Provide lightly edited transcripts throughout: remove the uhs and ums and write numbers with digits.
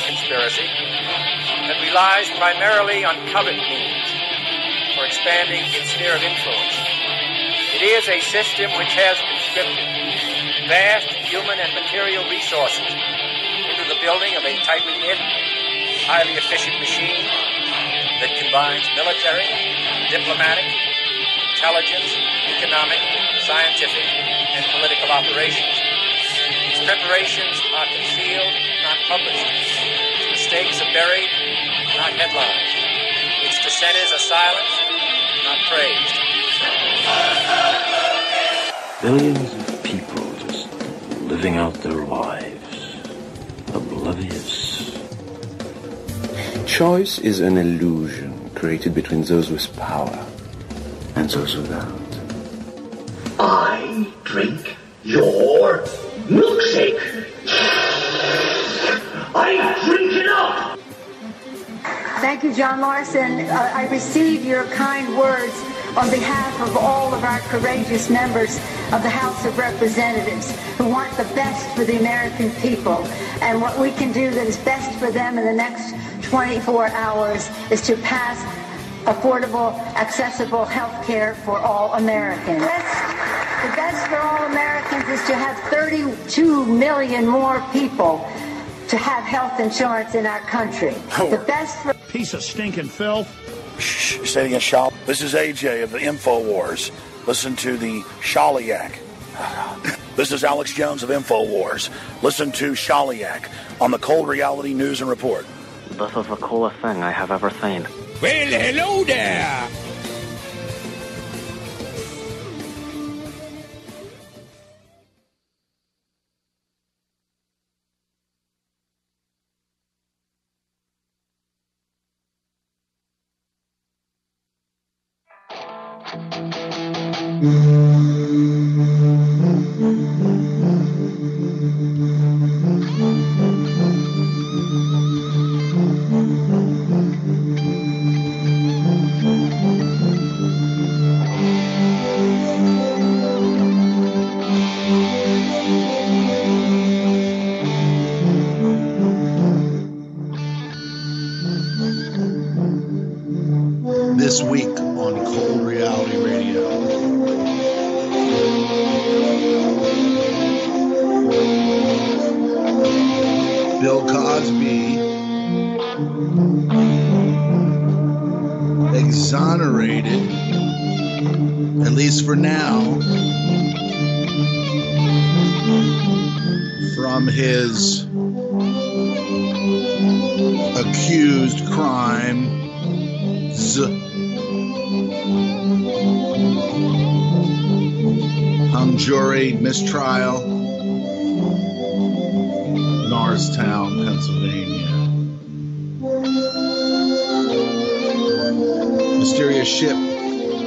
conspiracy that relies primarily on covert means for expanding its sphere of influence. It is a system which has conscripted vast human and material resources into the building of a tightly knit, highly efficient machine that combines military, diplomatic, intelligence, economic, scientific, and political operations. Its preparations are concealed, not published. Its mistakes are buried, not headlined. Its dissenters are silenced, not praised. Billions of people just living out their lives, oblivious. Choice is an illusion created between those with power and those without. I drink your milkshake. I drink it up. Thank you, John Larson. I receive your kind words on behalf of all of our courageous members of the House of Representatives who want the best for the American people. And what we can do that is best for them in the next 24 hours is to pass affordable, accessible health care for all Americans. The best for all Americans is to have 32 million more people to have health insurance in our country. The best for... Piece of stinking filth. Shh, say it again, Shali. This is AJ of the InfoWars. Listen to the Shaliak. This is Alex Jones of InfoWars. Listen to Shaliak on the Cold Reality News and Report. This is the coolest thing I have ever seen. Well, hello there. This week on Cold Reality Radio. Bill Cosby exonerated, at least for now, from his accused crimes. Hung jury, mistrial, Norristown, Pennsylvania. Mysterious ship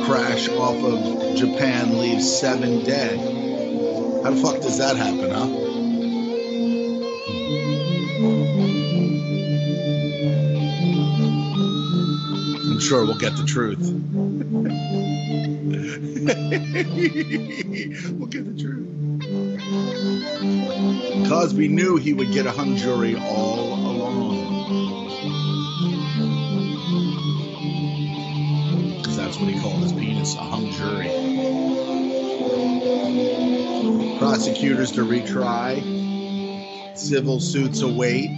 crash off of Japan leaves 7 dead. How the fuck does that happen, huh? I'm sure we'll get the truth. We'll get the truth. Cosby knew he would get a hung jury all along. Because that's what he called his penis, a hung jury. Prosecutors to retry. Civil suits await.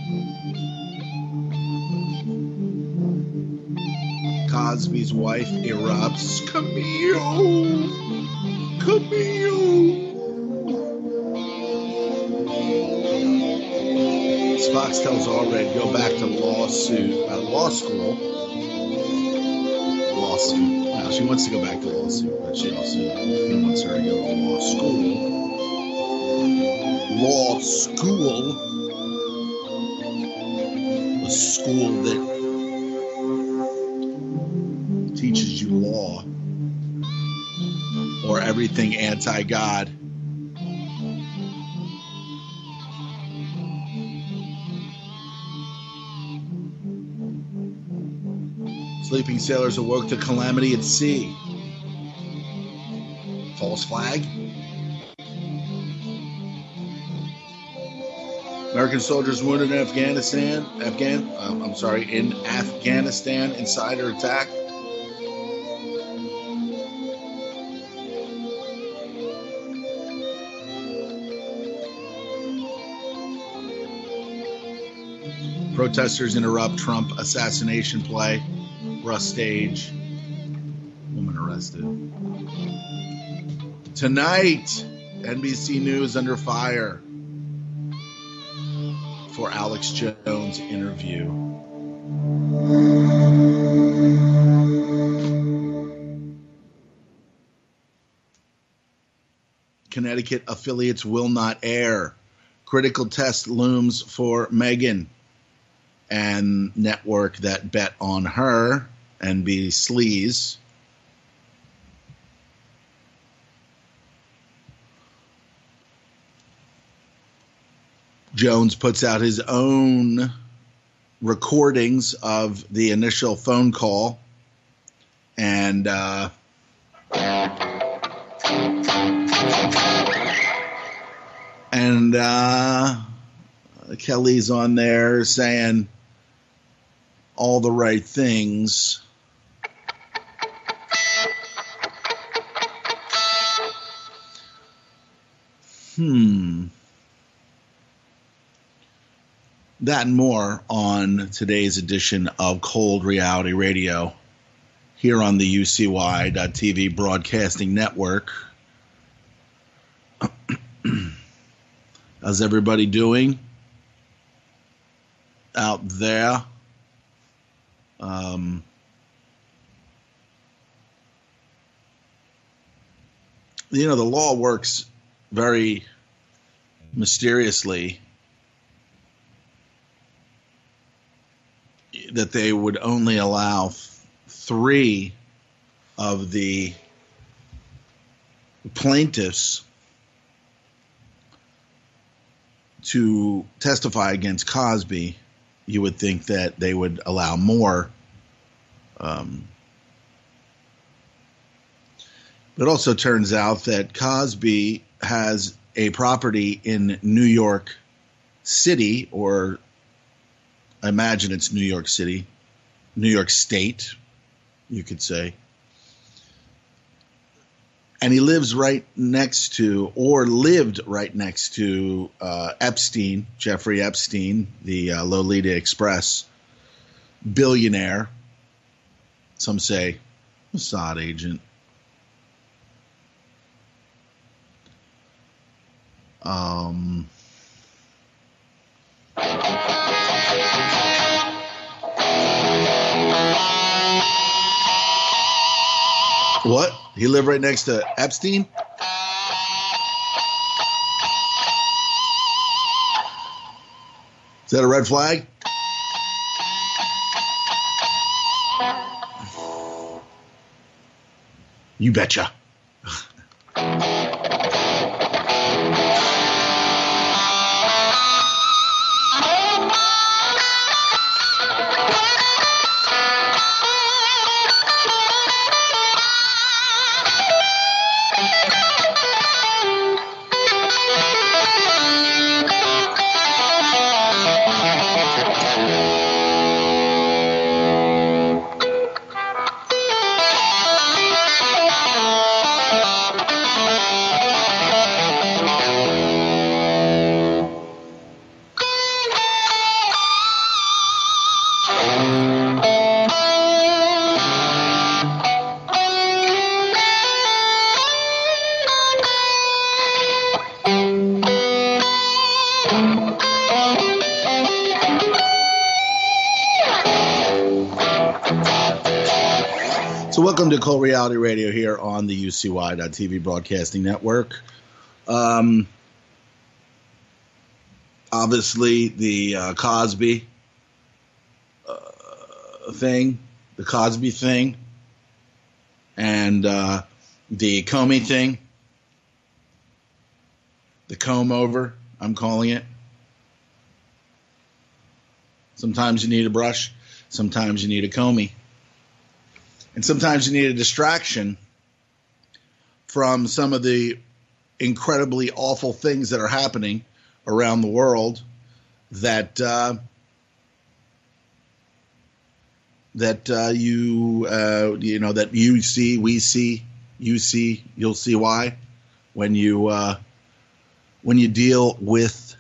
Cosby's wife erupts. Camille! Foxtel's already go back to law school. Lawsuit. Well, she wants to go back to lawsuit, but he wants her to go to law school. Law school. A school that teaches you law or everything anti-God. Sleeping sailors awoke to calamity at sea. False flag. American soldiers wounded in Afghanistan. In Afghanistan, insider attack. Protesters interrupt Trump assassination play. Rough stage. Woman arrested. Tonight, NBC News under fire for Alex Jones interview. Connecticut affiliates will not air. Critical test looms for Meghan and network that bet on her, NB Sleaze. Jones puts out his own recordings of the initial phone call, and Kelly's on there saying all the right things. That and more on today's edition of Cold Reality Radio here on the UCY.TV Broadcasting Network. How's everybody doing out there? The law works very mysteriously, that they would only allow 3 of the plaintiffs to testify against Cosby. You would think that they would allow more. But it also turns out that Cosby has a property in New York City, or I imagine it's New York City, New York State, you could say. And he lives right next to, or lived right next to, Epstein, Jeffrey Epstein, the Lolita Express billionaire. Some say Mossad agent. What? He lived right next to Epstein? Is that a red flag? You betcha. Welcome to Cold Reality Radio here on the UCY.TV Broadcasting Network. Obviously, the Cosby thing, and the Comey thing, the comb over, I'm calling it. Sometimes you need a brush, sometimes you need a Comey. And sometimes you need a distraction from some of the incredibly awful things that are happening around the world. that you see, we see, you see, you'll see why when you deal with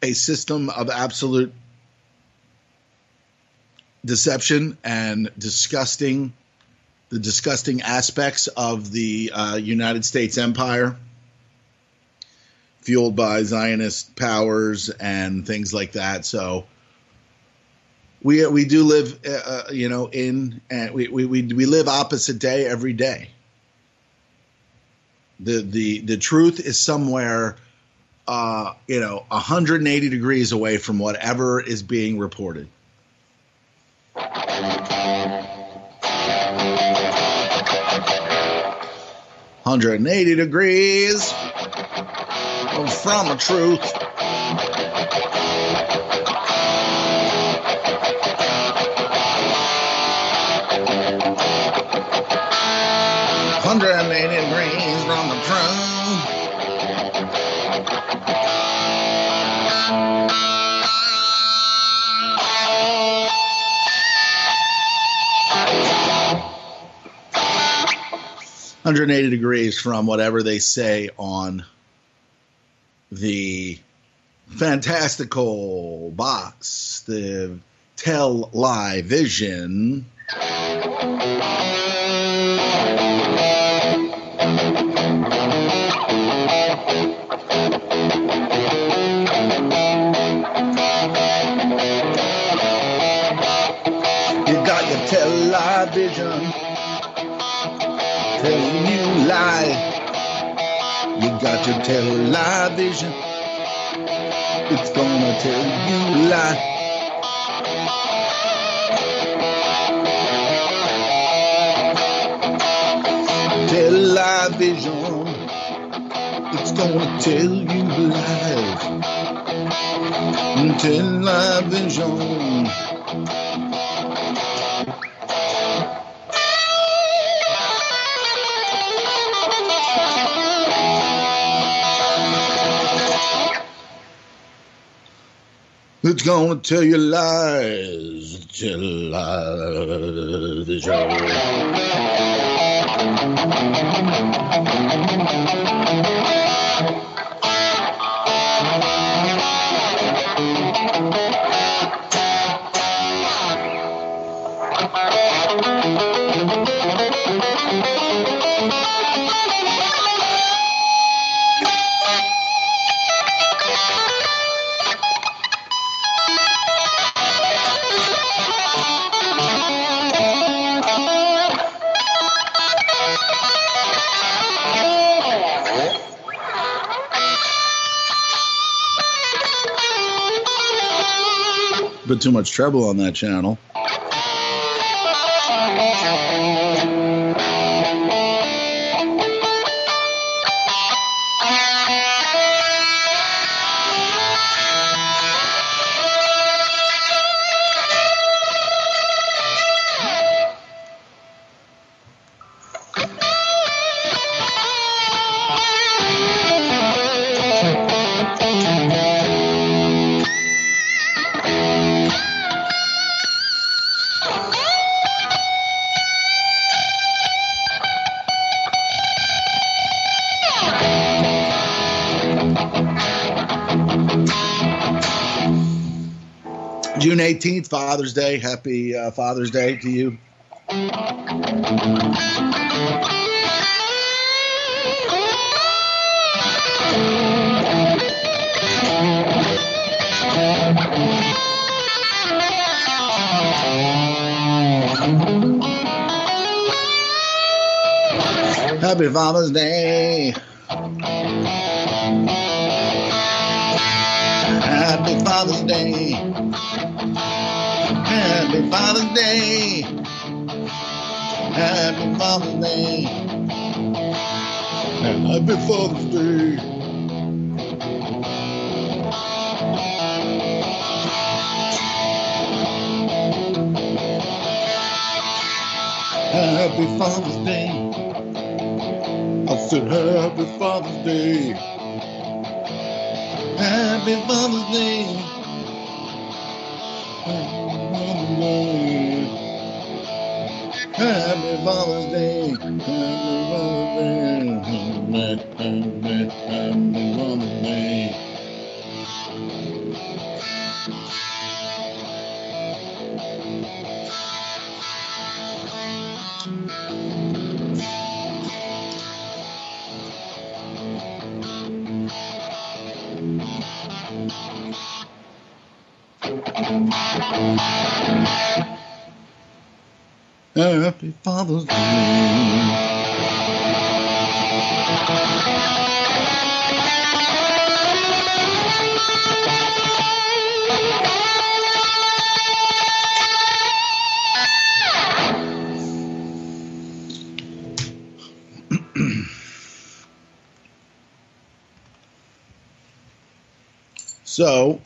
a system of absolute deception and the disgusting aspects of the United States empire, fueled by Zionist powers and things like that. So we do live, we live opposite day every day. The truth is somewhere, 180 degrees away from whatever is being reported. 180 degrees from the truth. Degrees from the truth. 180 degrees from whatever they say on the fantastical box, the television. You got your television telling you lie. You got your television, it's gonna tell you lie. Television, it's gonna tell you lies. Television. It's gonna tell you lies. Television. But too much trouble on that channel. June 18th, Father's Day. Happy Father's Day to you. Happy Father's Day. Happy Father's Day. Happy Father's Day. Happy Father's Day. Happy Father's Day. Happy Father's Day. I said Happy Father's Day. Happy Father's Day. Happy Father's Day. Happy Father's Day. Happy Father's Day. So,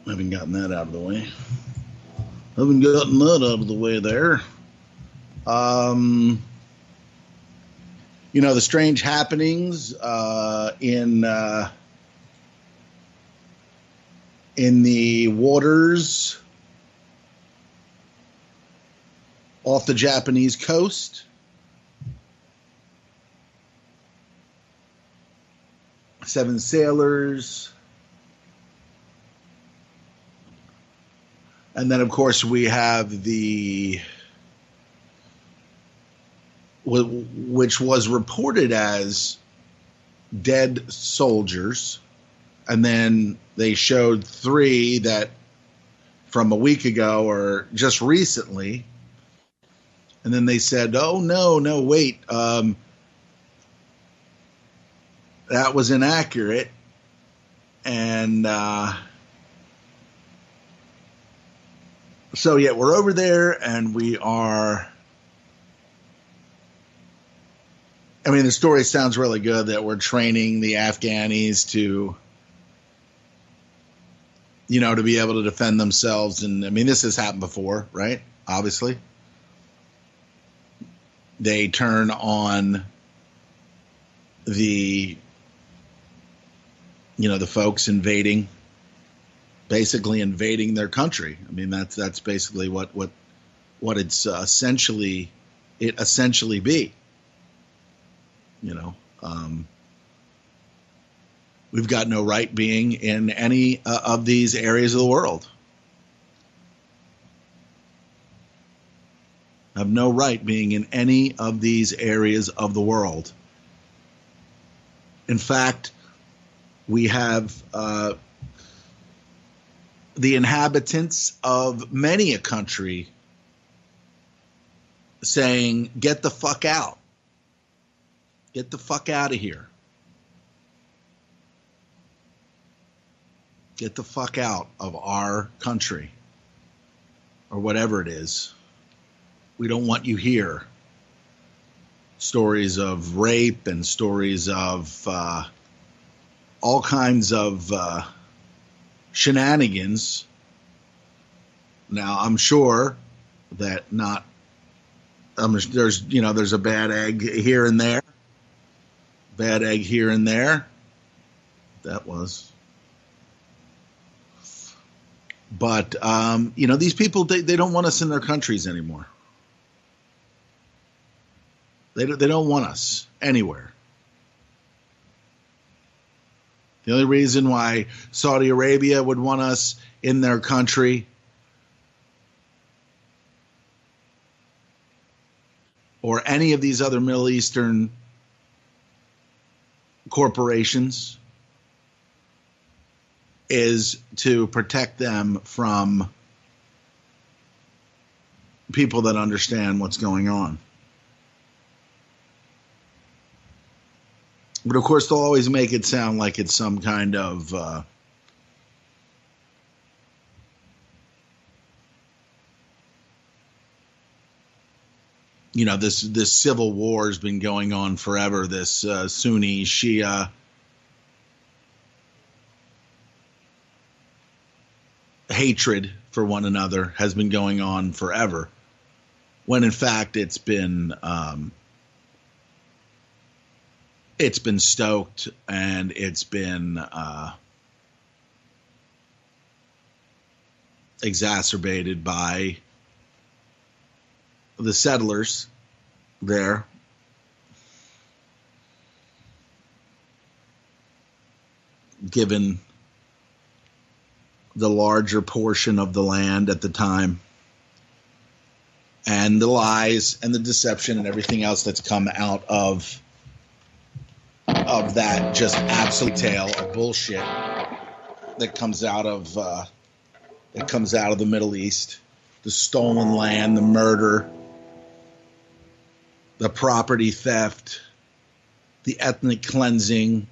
haven't gotten that out of the way. Haven't gotten that out of the way there. The strange happenings in the waters off the Japanese coast. Seven sailors. And then, of course, we have which was reported as dead soldiers. And then they showed 3 that from a week ago or just recently. And then they said, oh, no, wait. That was inaccurate. And so, yeah, we're over there and we are. I mean, the story sounds really good that we're training the Afghanis to, to be able to defend themselves. And I mean, this has happened before, right? Obviously. They turn on the folks basically invading their country. I mean, that's basically what it's essentially be. We've got no right being in any of these areas of the world. Have no right being in any of these areas of the world. In fact, we have the inhabitants of many a country saying, get the fuck out. Get the fuck out of here. Get the fuck out of our country. Or whatever it is. We don't want you here. Stories of rape and stories of all kinds of shenanigans. Now, I'm sure that there's a bad egg here and there. Bad egg here and there. That was. But, these people, they don't want us in their countries anymore. They don't want us anywhere. The only reason why Saudi Arabia would want us in their country or any of these other Middle Eastern corporations is to protect them from people that understand what's going on. But of course, they'll always make it sound like it's some kind of this civil war has been going on forever. This Sunni Shia hatred for one another has been going on forever, when in fact it's been it's been stoked and it's been exacerbated by the settlers there. Given the larger portion of the land at the time, and the lies and the deception and everything else that's come out of that just absolute tale of bullshit that comes out of the Middle East, the stolen land, the murder, the property theft, the ethnic cleansing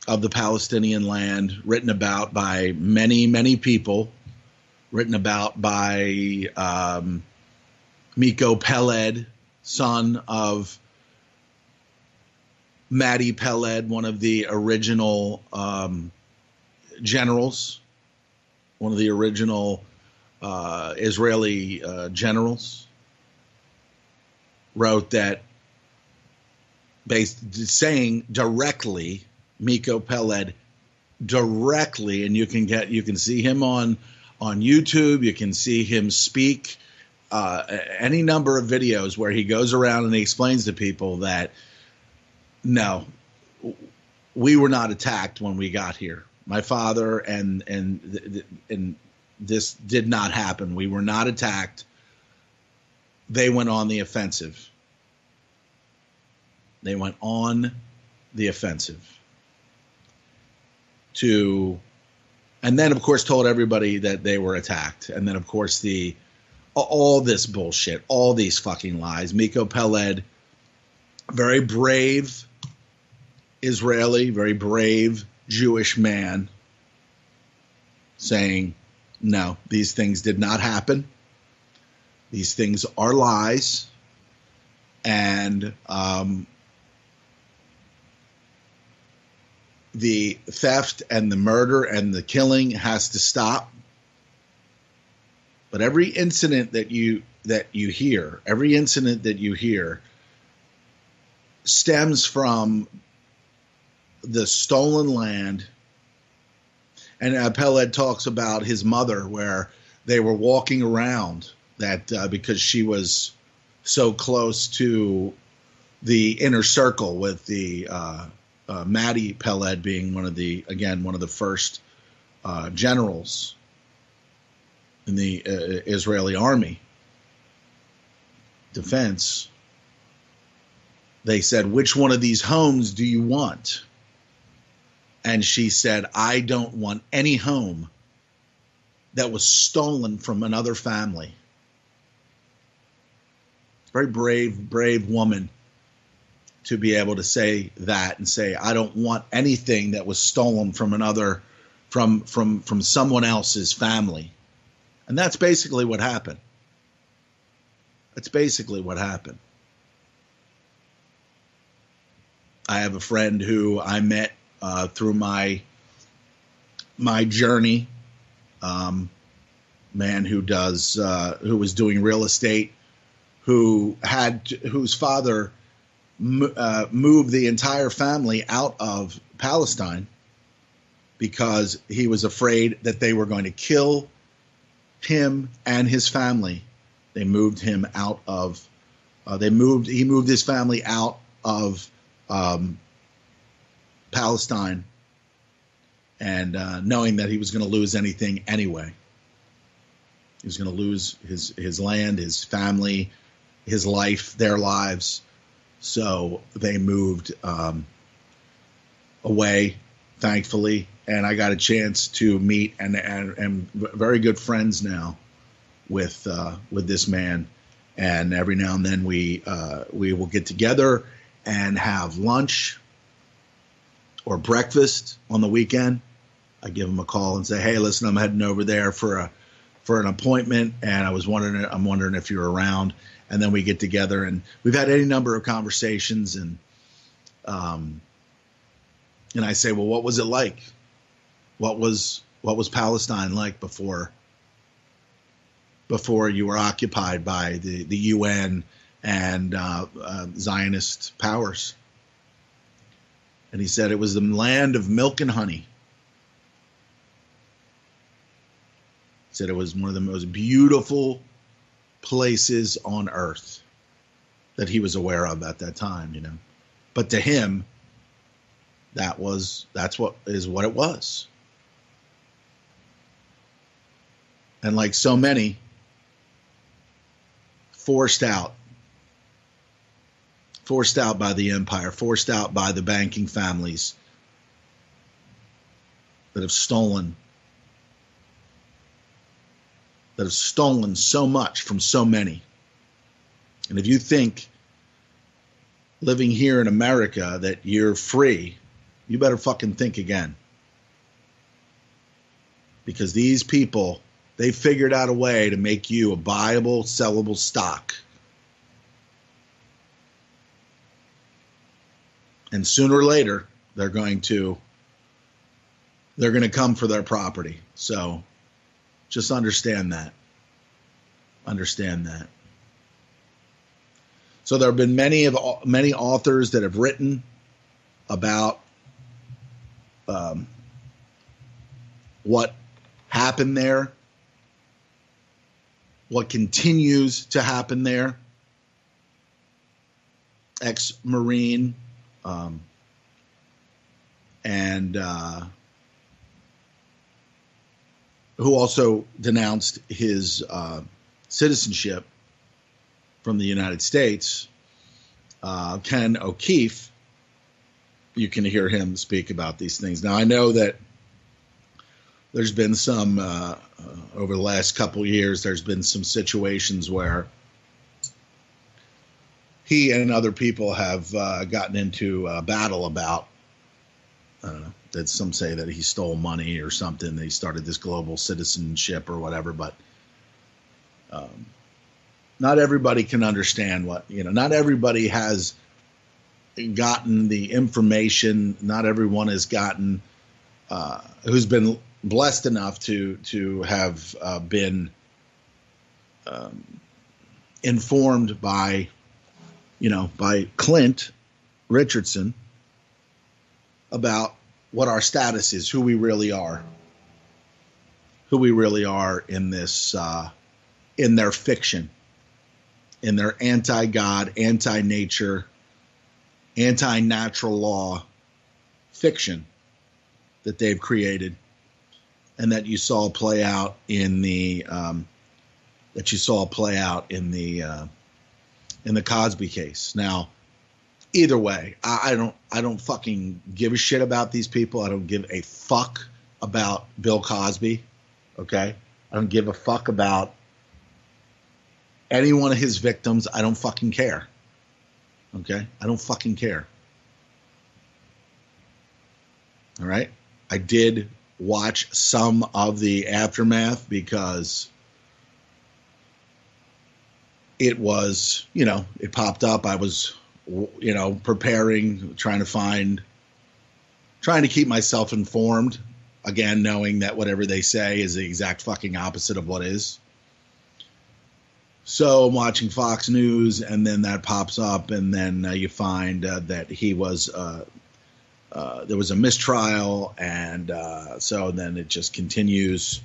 of the Palestinian land, written about by many, many people, written about by Miko Peled, son of Madi Peled, one of the original generals, one of the original Israeli generals, wrote that, saying directly, Miko Peled directly, and you can see him on YouTube. You can see him speak any number of videos where he goes around and he explains to people that no, we were not attacked when we got here. My father and this did not happen. We were not attacked. They went on the offensive. They went on the offensive. And then, of course, told everybody that they were attacked. And then, of course, all this bullshit, all these fucking lies. Miko Peled, very brave Israeli, very brave Jewish man, saying, no, these things did not happen. These things are lies. And the theft and the murder and the killing has to stop. But every incident that you hear stems from the stolen land. And Peled talks about his mother, where they were walking around that because she was so close to the inner circle with the Madi Peled being one of the first generals in the Israeli army defense. They said, which one of these homes do you want? And she said, I don't want any home that was stolen from another family. Very brave woman to be able to say that and say, I don't want anything that was stolen from another, from someone else's family. And that's basically what happened. That's basically what happened. I have a friend who I met through my journey, man who was doing real estate, whose father moved the entire family out of Palestine because he was afraid that they were going to kill him and his family. They moved him out of. He moved his family out of Palestine, and knowing that he was going to lose anything anyway. He was going to lose his land, his family, his life, their lives. So they moved away, thankfully, and I got a chance to meet and very good friends now with this man. And every now and then we will get together and have lunch or breakfast on the weekend. I give him a call and say, hey, listen, I'm heading over there for an appointment, and I'm wondering if you're around. And then we get together, and we've had any number of conversations, and I say, well, what was it like? What was Palestine like before you were occupied by the UN and Zionist powers. And he said it was the land of milk and honey. He said it was one of the most beautiful places on earth that he was aware of at that time, But to him, that's what it was. And like so many, forced out by the empire, forced out by the banking families that have stolen so much from so many. And if you think living here in America that you're free, you better fucking think again. Because these people, they figured out a way to make you a buyable, sellable stock. And sooner or later, they're going to come for their property. So just understand that. Understand that. So there have been many authors that have written about what happened there, what continues to happen there. Ex-Marine, and who also denounced his citizenship from the United States, Ken O'Keefe. You can hear him speak about these things. Now, I know that there's been some, over the last couple years, there's been some situations where he and other people have gotten into a battle about, I don't know, that some say that he stole money or something. They started this global citizenship or whatever, but not everybody can understand not everybody has gotten the information. Not everyone has gotten, who's been blessed enough to have been informed by Clint Richardson about what our status is, who we really are in this, in their fiction, in their anti-God, anti-nature, anti-natural law fiction that they've created, and that you saw play out in the Cosby case. Now, either way, I don't fucking give a shit about these people. I don't give a fuck about Bill Cosby. Okay? I don't give a fuck about any one of his victims. I don't fucking care. Okay? I don't fucking care. All right? I did watch some of the aftermath because it was, it popped up. I was, preparing, trying to keep myself informed. Again, knowing that whatever they say is the exact fucking opposite of what is. So I'm watching Fox News, and then that pops up, and then you find that he was, there was a mistrial, and so then it just continues.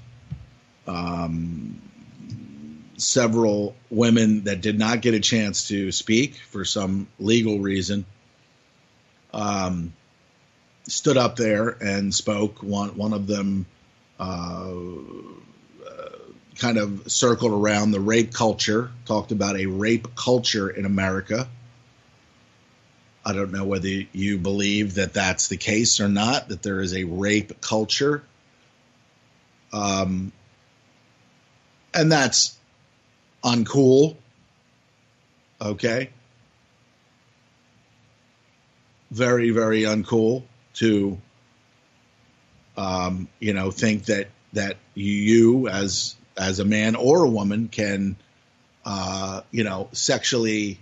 Several women that did not get a chance to speak for some legal reason stood up there and spoke. One of them kind of circled around the rape culture, talked about a rape culture in America. I don't know whether you believe that that's the case or not, that there is a rape culture. And that's uncool. Okay. Very, very uncool to, think that you as a man or a woman can, sexually,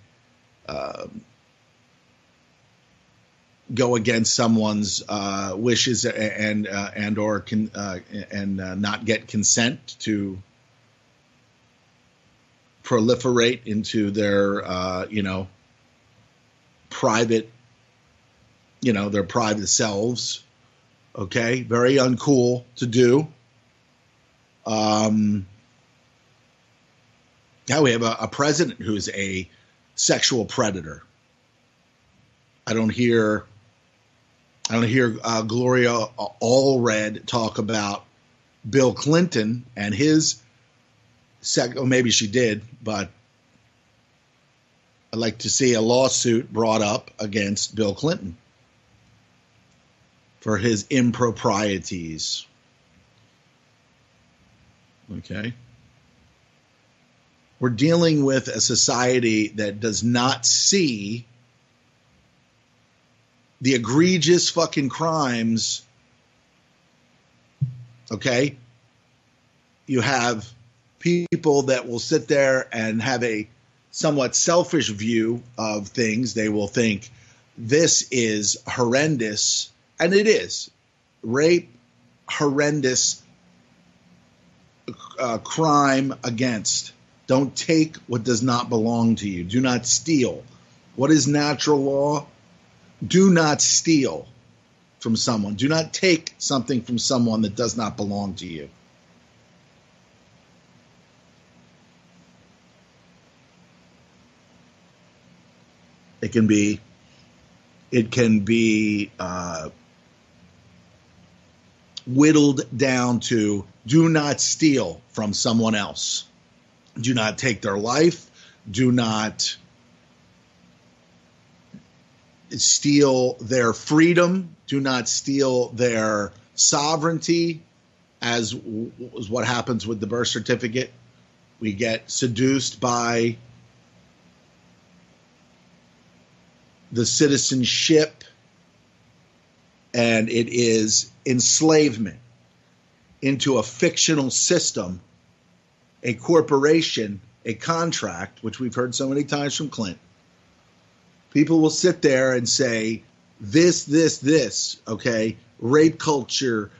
go against someone's wishes and not get consent to proliferate into their, private, their private selves. Okay, very uncool to do. Now we have a president who's a sexual predator. I don't hear Gloria Allred talk about Bill Clinton and his or maybe she did, but I'd like to see a lawsuit brought up against Bill Clinton for his improprieties. Okay. We're dealing with a society that does not see the egregious fucking crimes. Okay. You have people that will sit there and have a somewhat selfish view of things. They will think this is horrendous, and it is. Rape, horrendous crime against. Don't take what does not belong to you. Do not steal. What is natural law? Do not steal from someone. Do not take something from someone that does not belong to you. It can be whittled down to do not steal from someone else. Do not take their life. Do not steal their freedom. Do not steal their sovereignty, as is what happens with the birth certificate. We get seduced by the citizenship, and it is enslavement into a fictional system, a corporation, a contract, which we've heard so many times from Clint. People will sit there and say, this, okay, rape culture,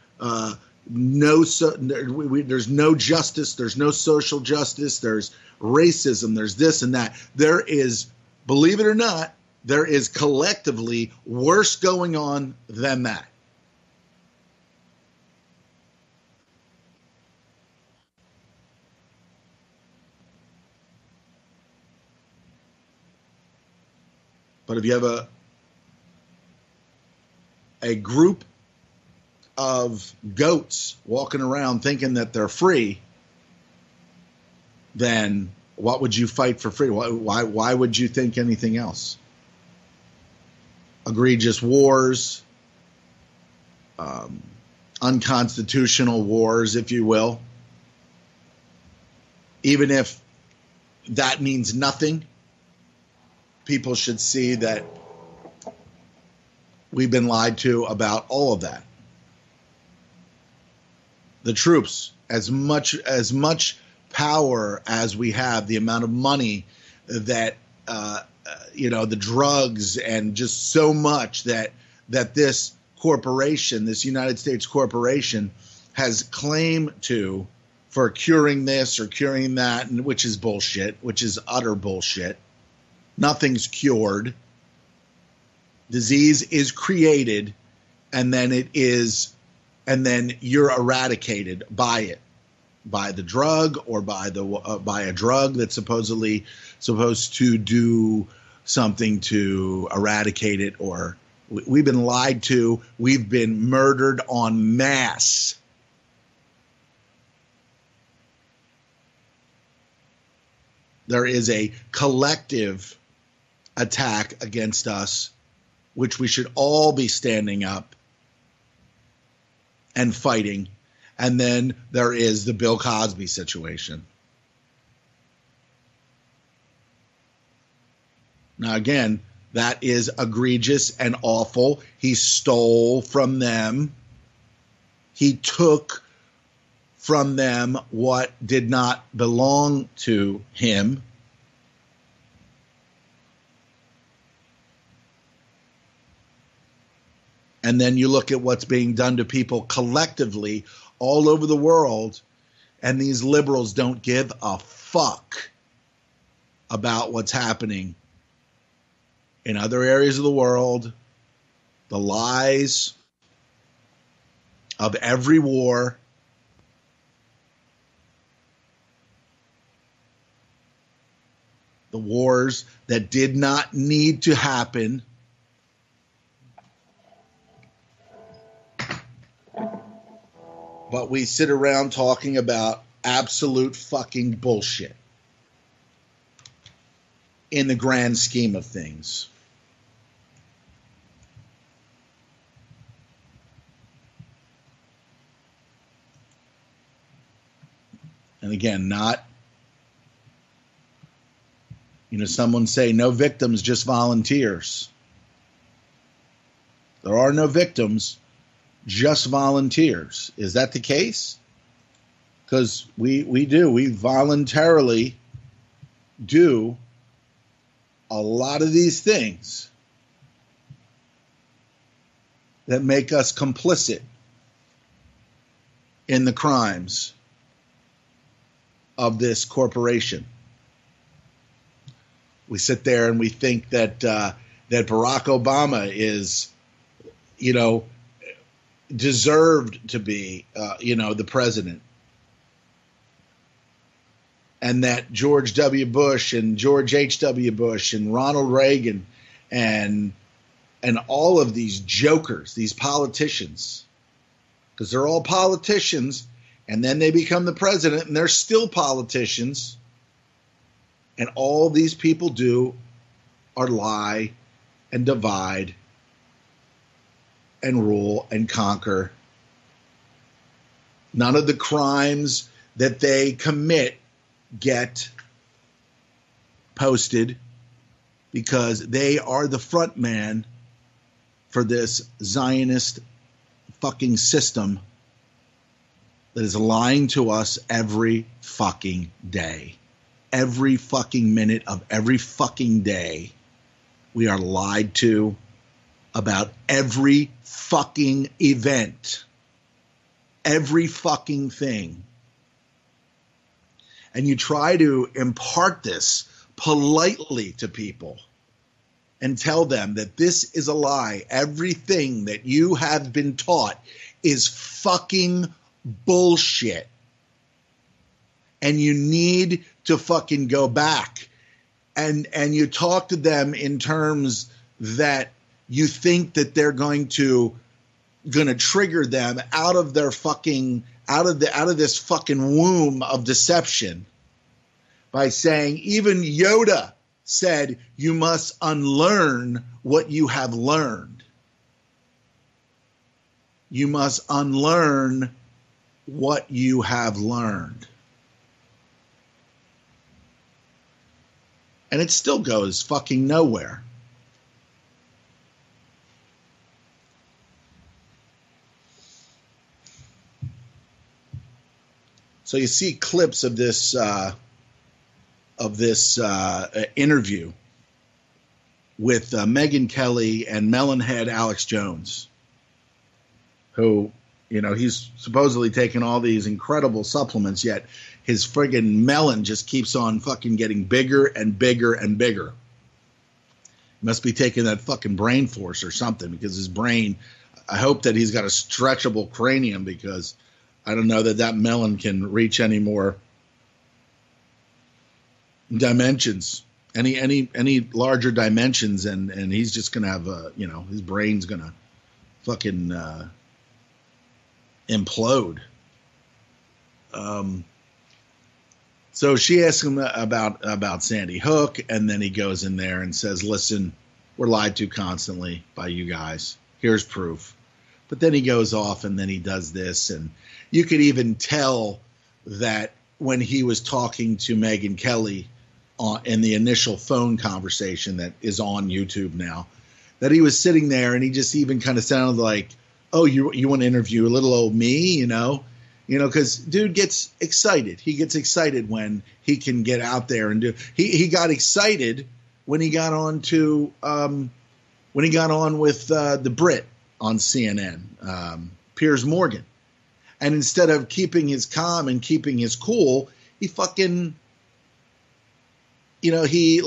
there's no justice, there's no social justice, there's racism, there's this and that. There is, believe it or not, there is collectively worse going on than that. But if you have a group of goats walking around thinking that they're free, then what would you fight for free? Why would you think anything else? Egregious wars, unconstitutional wars, if you will. Even if that means nothing, people should see that we've been lied to about all of that. The troops, as much power as we have, the amount of money that the drugs and just so much that this corporation, this United States corporation, has claim to for curing this or curing that, and which is bullshit, which is utter bullshit. Nothing's cured. Disease is created, and then you're eradicated by it, by the drug or by a drug that's supposed to do something to eradicate it. Or we've been lied to. We've been murdered en masse. There is a collective attack against us, which we should all be standing up and fighting. And then there is the Bill Cosby situation. Now, again, that is egregious and awful. He stole from them. He took from them what did not belong to him. And then you look at what's being done to people collectively all over the world, and these liberals don't give a fuck. about what's happening in other areas of the world, the lies of every war, the wars that did not need to happen, but we sit around talking about absolute fucking bullshit in the grand scheme of things. And again, not, someone say no victims, just volunteers. There are no victims, just volunteers. Is that the case? Because we voluntarily do a lot of these things that make us complicit in the crimes of this corporation. We sit there and we think that that Barack Obama is, deserved to be, the president, and that George W. Bush and George H.W. Bush and Ronald Reagan and all of these jokers, these politicians, because they're all politicians, and then they become the president and they're still politicians, and all these people do are lie and divide and rule and conquer. None of the crimes that they commit get posted because they are the front man for this Zionist fucking system that is lying to us every fucking day. Every fucking minute of every fucking day, we are lied to about every fucking event, every fucking thing. And you try to impart this politely to people and tell them that this is a lie. Everything that you have been taught is fucking bullshit. And you need to fucking go back. And you talk to them in terms that you think that they're going to trigger them out of their fucking out of this fucking womb of deception by saying, even Yoda said, you must unlearn what you have learned. You must unlearn what you have learned. And it still goes fucking nowhere. So you see clips of this interview with Megyn Kelly and Melonhead Alex Jones, who, he's supposedly taking all these incredible supplements, yet his friggin' melon just keeps on fucking getting bigger and bigger and bigger. He must be taking that fucking brain force or something, because his brain, I hope that he's got a stretchable cranium, because I don't know that melon can reach any more dimensions, any larger dimensions, and he's just gonna have his brain's gonna fucking implode. So she asks him about Sandy Hook, and then he goes in there and says, listen, we're lied to constantly by you guys. Here's proof. But then he goes off and then he does this, and you could even tell that when he was talking to Megyn Kelly in the initial phone conversation that is on YouTube now, that he was sitting there and he just even kind of sounded like, oh, you want to interview a little old me, because dude gets excited. He gets excited when he can get out there and do. He got excited when he got on with the Brit on CNN, Piers Morgan, and instead of keeping his calm and keeping his cool, he fucking he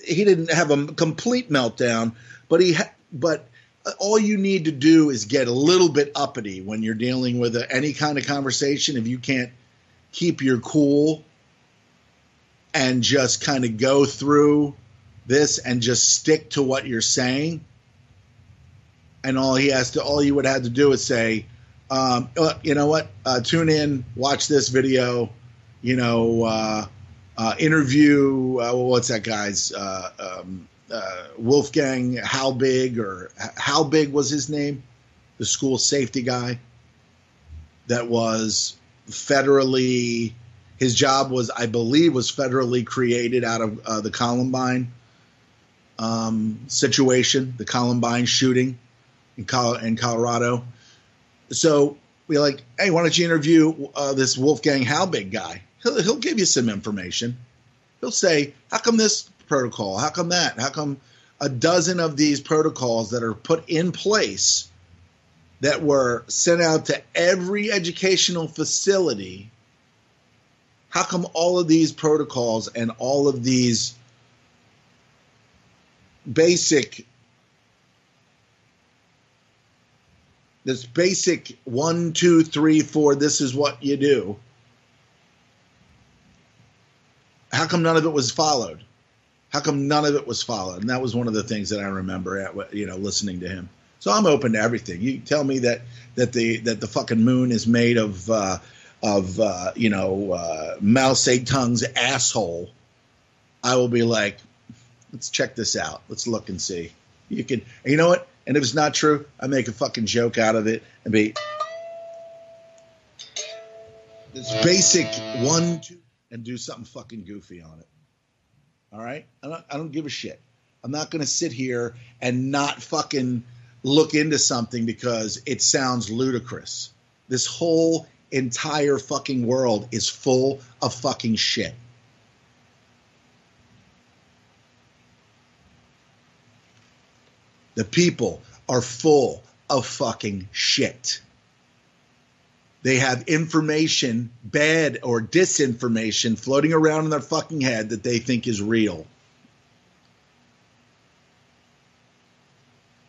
didn't have a complete meltdown, but all you need to do is get a little bit uppity when you're dealing with any kind of conversation. If you can't keep your cool and just kind of go through this and just stick to what you're saying, and all you would have to do is say, you know what, tune in, watch this video, interview, what's that guy's, Wolfgang Halbig, or Halbig was his name, the school safety guy that was federally, his job was, I believe, was federally created out of the Columbine situation, the Columbine shooting in Colorado. So we're like, hey, why don't you interview this Wolfgang Halbig guy? He'll give you some information. He'll say, how come this protocol? How come that? How come a dozen of these protocols that are put in place that were sent out to every educational facility, how come all of these protocols and all of these basic 1, 2, 3, 4, this is what you do, how come none of it was followed? How come none of it was followed? And that was one of the things that I remember listening to him. So I'm open to everything. You tell me that the fucking moon is made of Mao Zedong's asshole, I will be like, let's check this out. Let's look and see. You know what? And if it's not true, I make a fucking joke out of it and be this basic 1, 2, and do something fucking goofy on it. All right? I don't give a shit. I'm not going to sit here and not fucking look into something because it sounds ludicrous. This whole entire fucking world is full of fucking shit. The people are full of fucking shit. They have information, bad or disinformation, floating around in their fucking head that they think is real.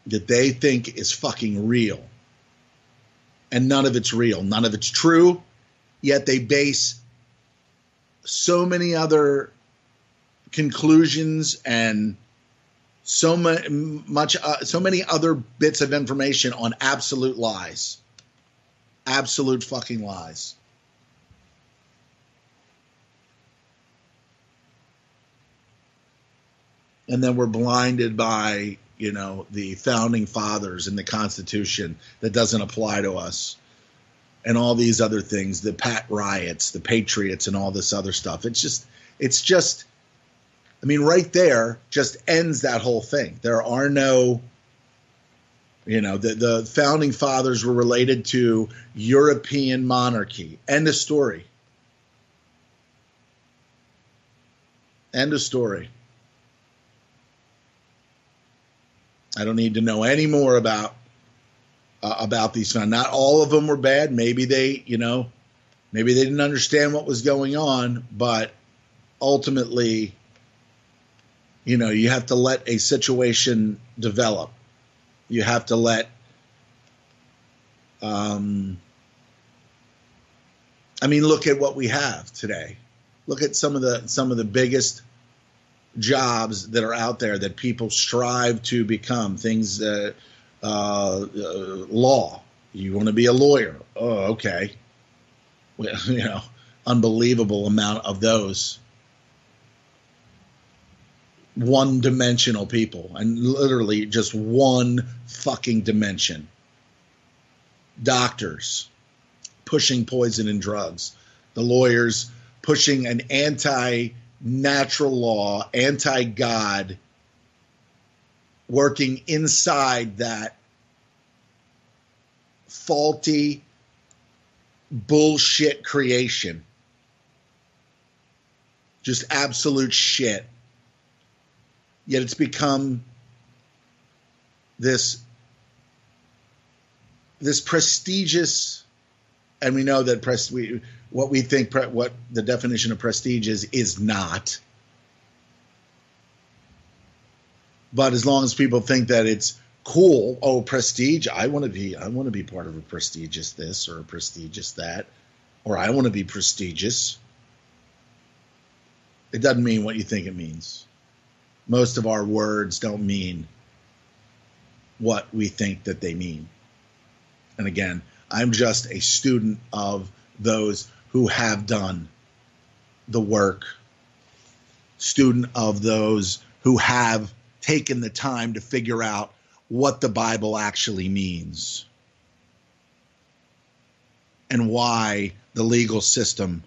That they think is fucking real. And none of it's real. None of it's true. Yet they base so many other conclusions and so many other bits of information on absolute lies. Absolute fucking lies. And then we're blinded by, the founding fathers and the Constitution that doesn't apply to us. And all these other things, the Pat riots, the Patriots, and all this other stuff. It's just, right there just ends that whole thing. There are no, the founding fathers were related to European monarchy. End of story. End of story. I don't need to know any more about these. Not all of them were bad. Maybe they didn't understand what was going on, but ultimately, you have to let a situation develop. You have to let, look at what we have today. Look at some of the biggest jobs that are out there that people strive to become. Things, law. You want to be a lawyer? Oh, okay. Well, unbelievable amount of those one-dimensional people, and literally just one fucking dimension. Doctors pushing poison and drugs. The lawyers pushing an anti-natural law, anti-God, working inside that faulty bullshit creation. Just absolute shit. Yet it's become this prestigious, and we know that what we think what the definition of prestige is not. But as long as people think that it's cool, oh, prestige, I want to be part of a prestigious this or a prestigious that, or I want to be prestigious. It doesn't mean what you think it means. Most of our words don't mean what we think that they mean. And again, I'm just a student of those who have done the work, student of those who have taken the time to figure out what the Bible actually means and why the legal system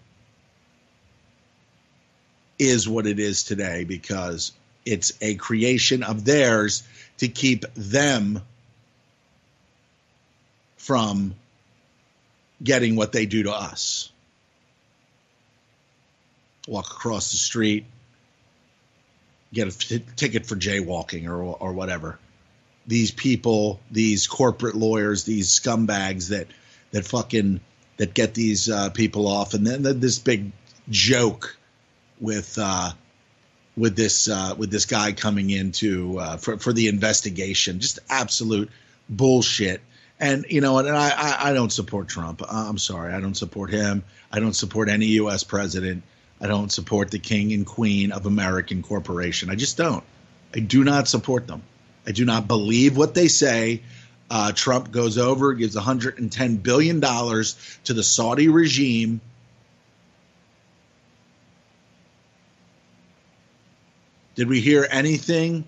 is what it is today, because it's a creation of theirs to keep them from getting what they do to us. Walk across the street, get a ticket for jaywalking or whatever. These people, these corporate lawyers, these scumbags that get these people off, and then this big joke with this guy coming into for the investigation, just absolute bullshit. And and I don't support Trump. I'm sorry, I don't support him. I don't support any U.S. president. I don't support the king and queen of American corporation. I just don't. I do not support them. I do not believe what they say. Trump goes over, gives $110 billion to the Saudi regime. Did we hear anything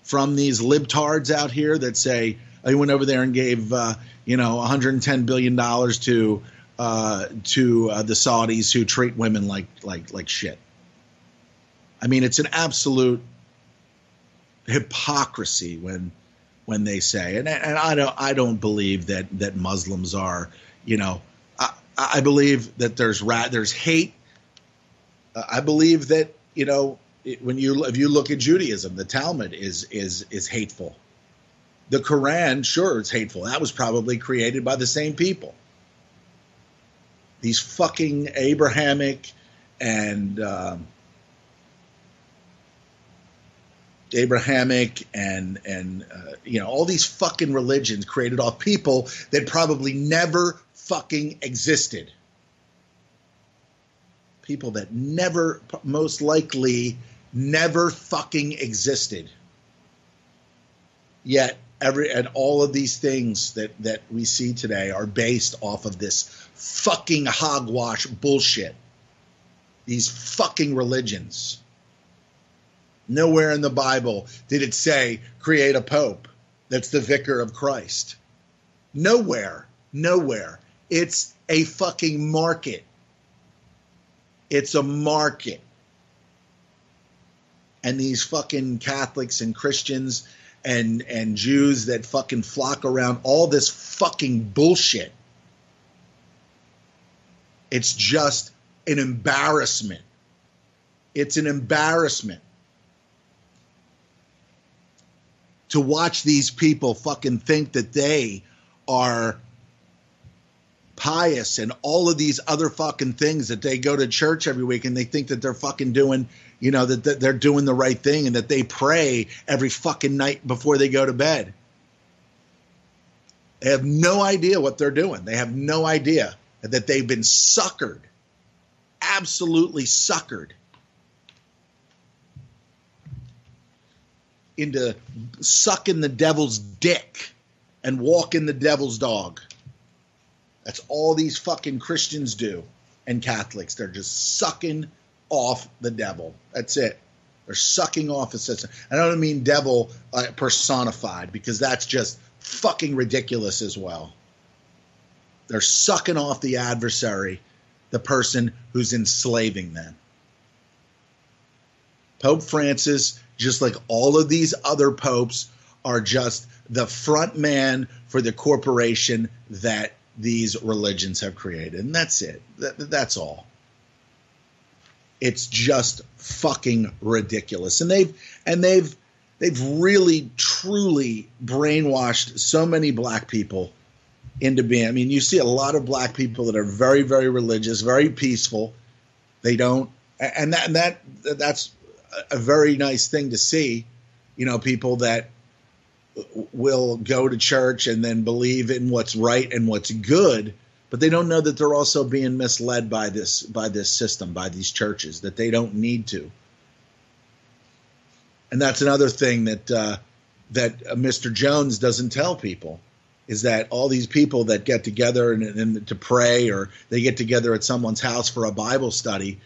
from these libtards out here that say, he went over there and gave $110 billion to the Saudis who treat women like shit? I mean, it's an absolute hypocrisy when they say, and I don't believe that Muslims are, I believe that there's hate. I believe that if you look at Judaism, the Talmud is hateful. The Quran, sure, it's hateful. That was probably created by the same people. These fucking Abrahamic and all these fucking religions created off people that probably never fucking existed. People that most likely never fucking existed. Yet all of these things that we see today are based off of this fucking hogwash bullshit. These fucking religions. Nowhere in the Bible did it say create a pope that's the vicar of Christ. Nowhere. It's a fucking market. It's a market. And these fucking Catholics and Christians and Jews that fucking flock around all this fucking bullshit. It's just an embarrassment. It's an embarrassment to watch these people fucking think that they are pious and all of these other fucking things, that they go to church every week and they think that they're fucking doing, that they're doing the right thing, and that they pray every fucking night before they go to bed. They have no idea what they're doing. They have no idea that they've been suckered, absolutely suckered into sucking the devil's dick and walking the devil's dog. That's all these fucking Christians do, and Catholics. They're just sucking off the devil. That's it. They're sucking off a system. I don't mean devil personified, because that's just fucking ridiculous as well. They're sucking off the adversary, the person who's enslaving them. Pope Francis, just like all of these other popes, are just the front man for the corporation that these religions have created. And that's it. That's all. It's just fucking ridiculous. And they've really truly brainwashed so many black people into being, I mean, you see a lot of black people that are very, very religious, very peaceful. They don't, and that's a very nice thing to see. people that will go to church and then believe in what's right and what's good, but they don't know that they're also being misled by this system, by these churches, that they don't need to. And that's another thing that Mr. Jones doesn't tell people, is that all these people that get together and to pray, or they get together at someone's house for a Bible study,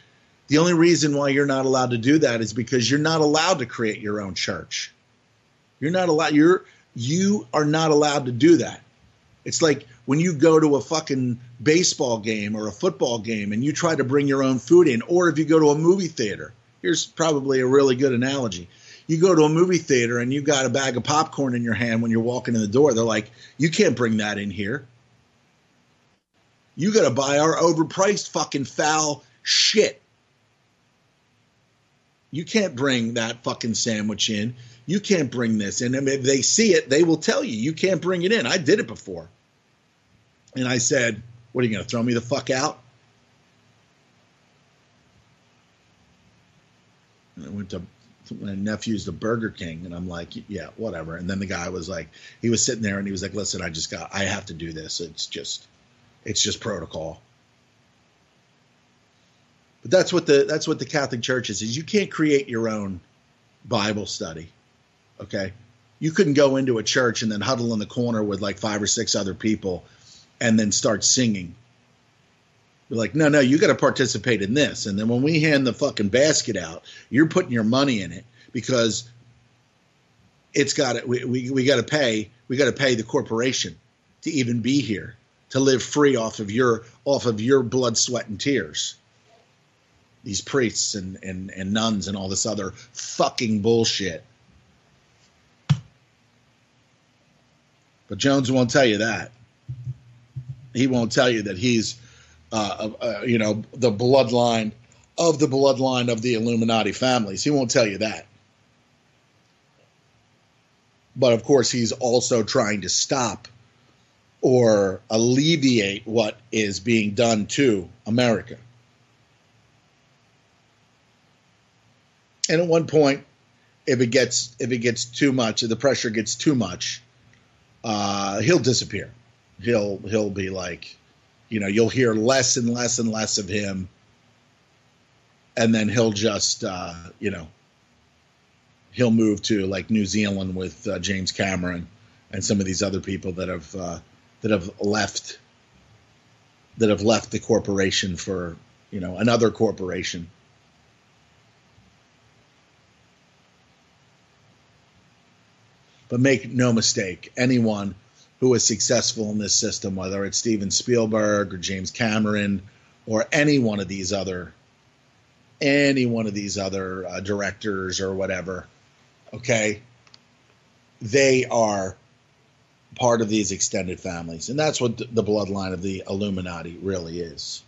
the only reason why you're not allowed to do that is because you're not allowed to create your own church. You're not allowed. You are not allowed to do that. It's like when you go to a fucking baseball game or a football game and you try to bring your own food in, or if you go to a movie theater. Here's probably a really good analogy. You go to a movie theater and you got a bag of popcorn in your hand when you're walking in the door. They're like, you can't bring that in here. You got to buy our overpriced fucking foul shit. You can't bring that fucking sandwich in. You can't bring this in. And if they see it, they will tell you, you can't bring it in. I did it before. And I said, what, are you going to throw me the fuck out? And I went to my nephew's, the Burger King, and I'm like, yeah, whatever. And then the guy was like, he was sitting there and he was like, listen, I have to do this. It's just protocol. But that's what the Catholic Church is you can't create your own Bible study. Okay. You couldn't go into a church and then huddle in the corner with like 5 or 6 other people and then start singing. You're like, no, you got to participate in this. And then when we hand the fucking basket out, you're putting your money in it because it's got it. We got to pay. We got to pay the corporation to even be here, to live free off of your blood, sweat, and tears. These priests and nuns and all this other fucking bullshit. But Jones won't tell you that. He won't tell you that he's the bloodline of the Illuminati families. He won't tell you that. But of course, he's also trying to stop or alleviate what is being done to America. And at one point, if it gets too much, if the pressure gets too much, he'll disappear. He'll be like, you'll hear less and less and less of him, and then he'll just, he'll move to like New Zealand with James Cameron and some of these other people that have left the corporation for another corporation. But make no mistake, anyone who is successful in this system, whether it's Steven Spielberg or James Cameron or any one of these other directors or whatever, okay, they are part of these extended families. And that's what the bloodline of the Illuminati really is.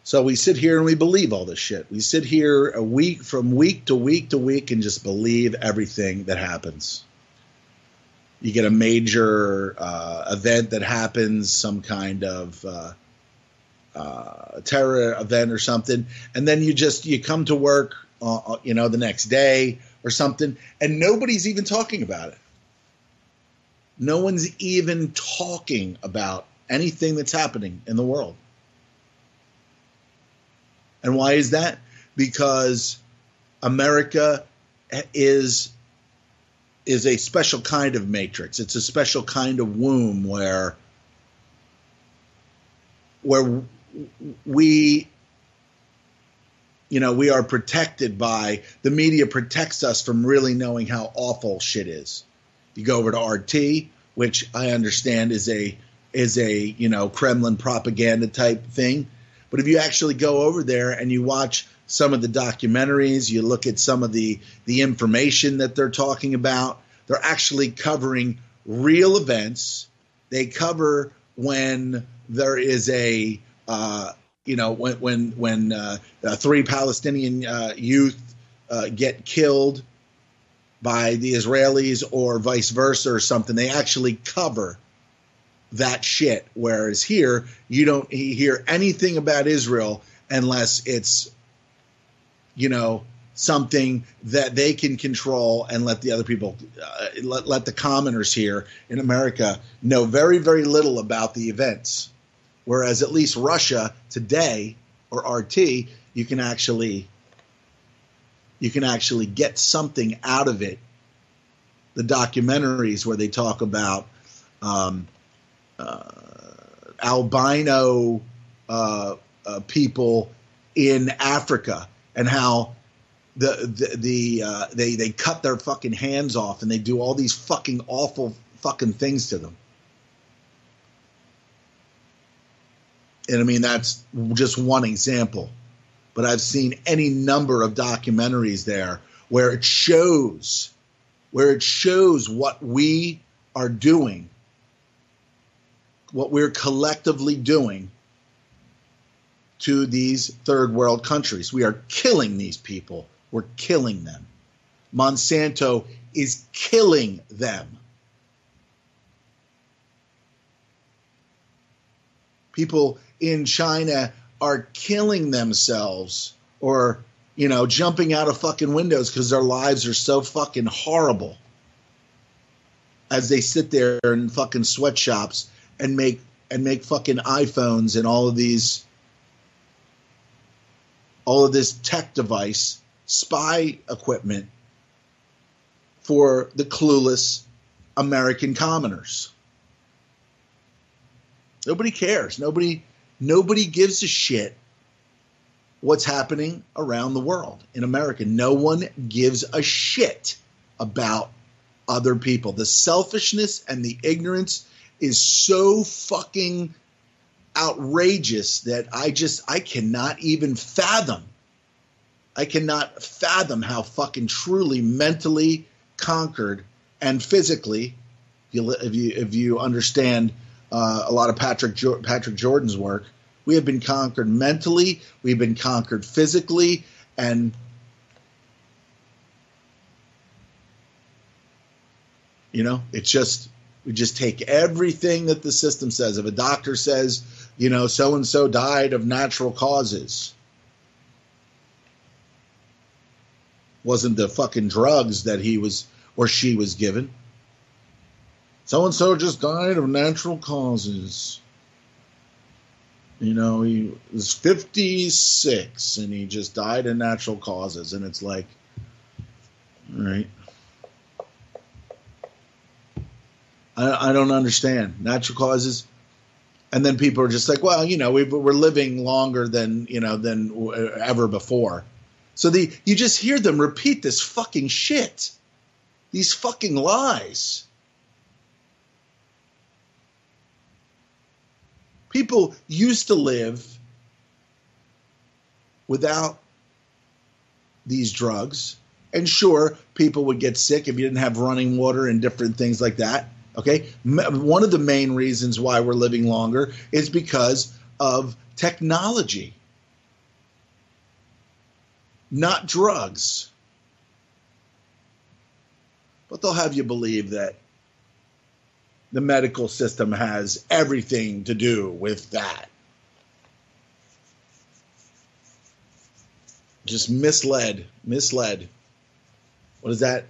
So we sit here and we believe all this shit. We sit here from week to week to week and just believe everything that happens. You get a major event that happens, some kind of terror event or something, and then you come to work, the next day or something, and nobody's even talking about it. No one's even talking about anything that's happening in the world. And why is that? Because America is a special kind of matrix. It's a special kind of womb where we are protected by, the media protects us from really knowing how awful shit is. You go over to RT, which I understand is a Kremlin propaganda type thing. But if you actually go over there and you watch some of the documentaries, you look at some of the information that they're talking about, they're actually covering real events. They cover when there is when 3 Palestinian youth get killed by the Israelis or vice versa or something. They actually cover that shit. Whereas here, you don't hear anything about Israel unless it's, something that they can control and let the other people, let the commoners here in America know very, very little about the events. Whereas at least Russia today, or RT, you can actually get something out of it. The documentaries where they talk about albino people in Africa and how they cut their fucking hands off and they do all these fucking awful fucking things to them. And I mean, that's just one example, but I've seen any number of documentaries there where it shows what we are doing, what we're collectively doing to these third world countries. We are killing these people. We're killing them. Monsanto is killing them. People in China are killing themselves or, jumping out of fucking windows because their lives are so fucking horrible as they sit there in fucking sweatshops and make fucking iPhones and all of this tech device, spy equipment for the clueless American commoners. Nobody cares. Nobody gives a shit what's happening around the world. In America, no one gives a shit about other people. The selfishness and the ignorance is so fucking outrageous that I cannot even fathom. I cannot fathom how fucking truly mentally conquered and physically, if you understand a lot of Patrick Jordan's work, we have been conquered mentally, we've been conquered physically, and it's just, we just take everything that the system says. If a doctor says, so and so died of natural causes, wasn't the fucking drugs that he was or she was given. So and so just died of natural causes. He was 56 and he just died of natural causes. And it's like, all right. I don't understand natural causes. And then people are just like, well, we're living longer than ever before. So you just hear them repeat this fucking shit, these fucking lies. People used to live without these drugs. And sure, people would get sick if you didn't have running water and different things like that. Okay? One of the main reasons why we're living longer is because of technology, not drugs. But they'll have you believe that the medical system has everything to do with that. Just misled. What is that?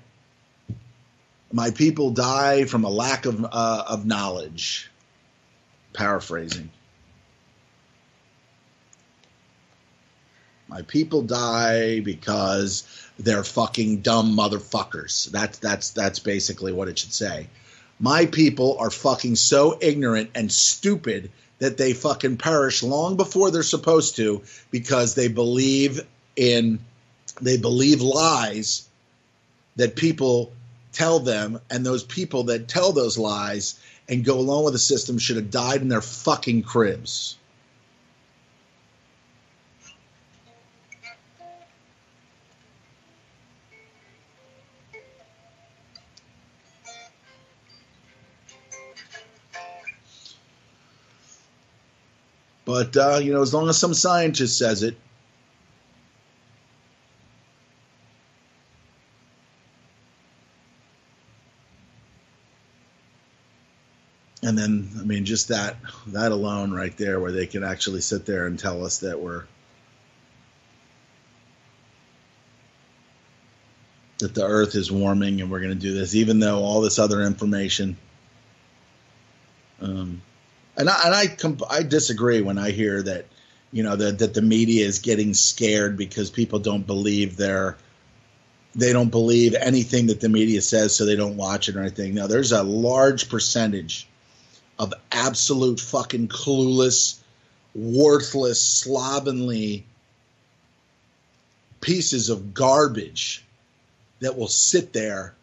My people die from a lack of knowledge. Paraphrasing. My people die because they're fucking dumb motherfuckers. That's basically what it should say. My people are fucking so ignorant and stupid that they fucking perish long before they're supposed to because they believe lies that people tell them, and those people that tell those lies and go along with the system should have died in their fucking cribs. But, as long as some scientist says it, And then, I mean, just that alone right there, where they can actually sit there and tell us that that the earth is warming and we're going to do this, even though all this other information. And I disagree when I hear that, you know, that the media is getting scared because people don't believe they don't believe anything that the media says, so they don't watch it or anything. No, there's a large percentage of absolute fucking clueless, worthless, slovenly pieces of garbage that will sit there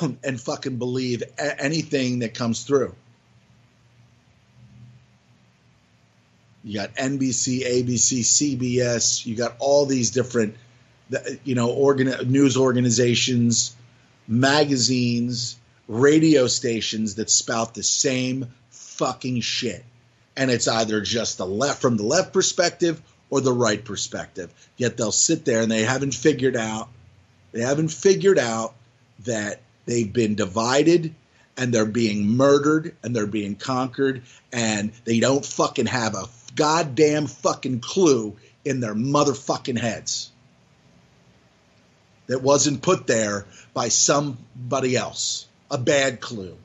and fucking believe anything that comes through. You got NBC, ABC, CBS. You got all these different, you know, news organizations, magazines, radio stations that spout the same fucking shit. And it's either just the left, from the left perspective, or the right perspective. Yet they'll sit there and they haven't figured out that they've been divided and they're being murdered and they're being conquered, and they don't fucking have a goddamn fucking clue in their motherfucking heads that wasn't put there by somebody else. A bad clue,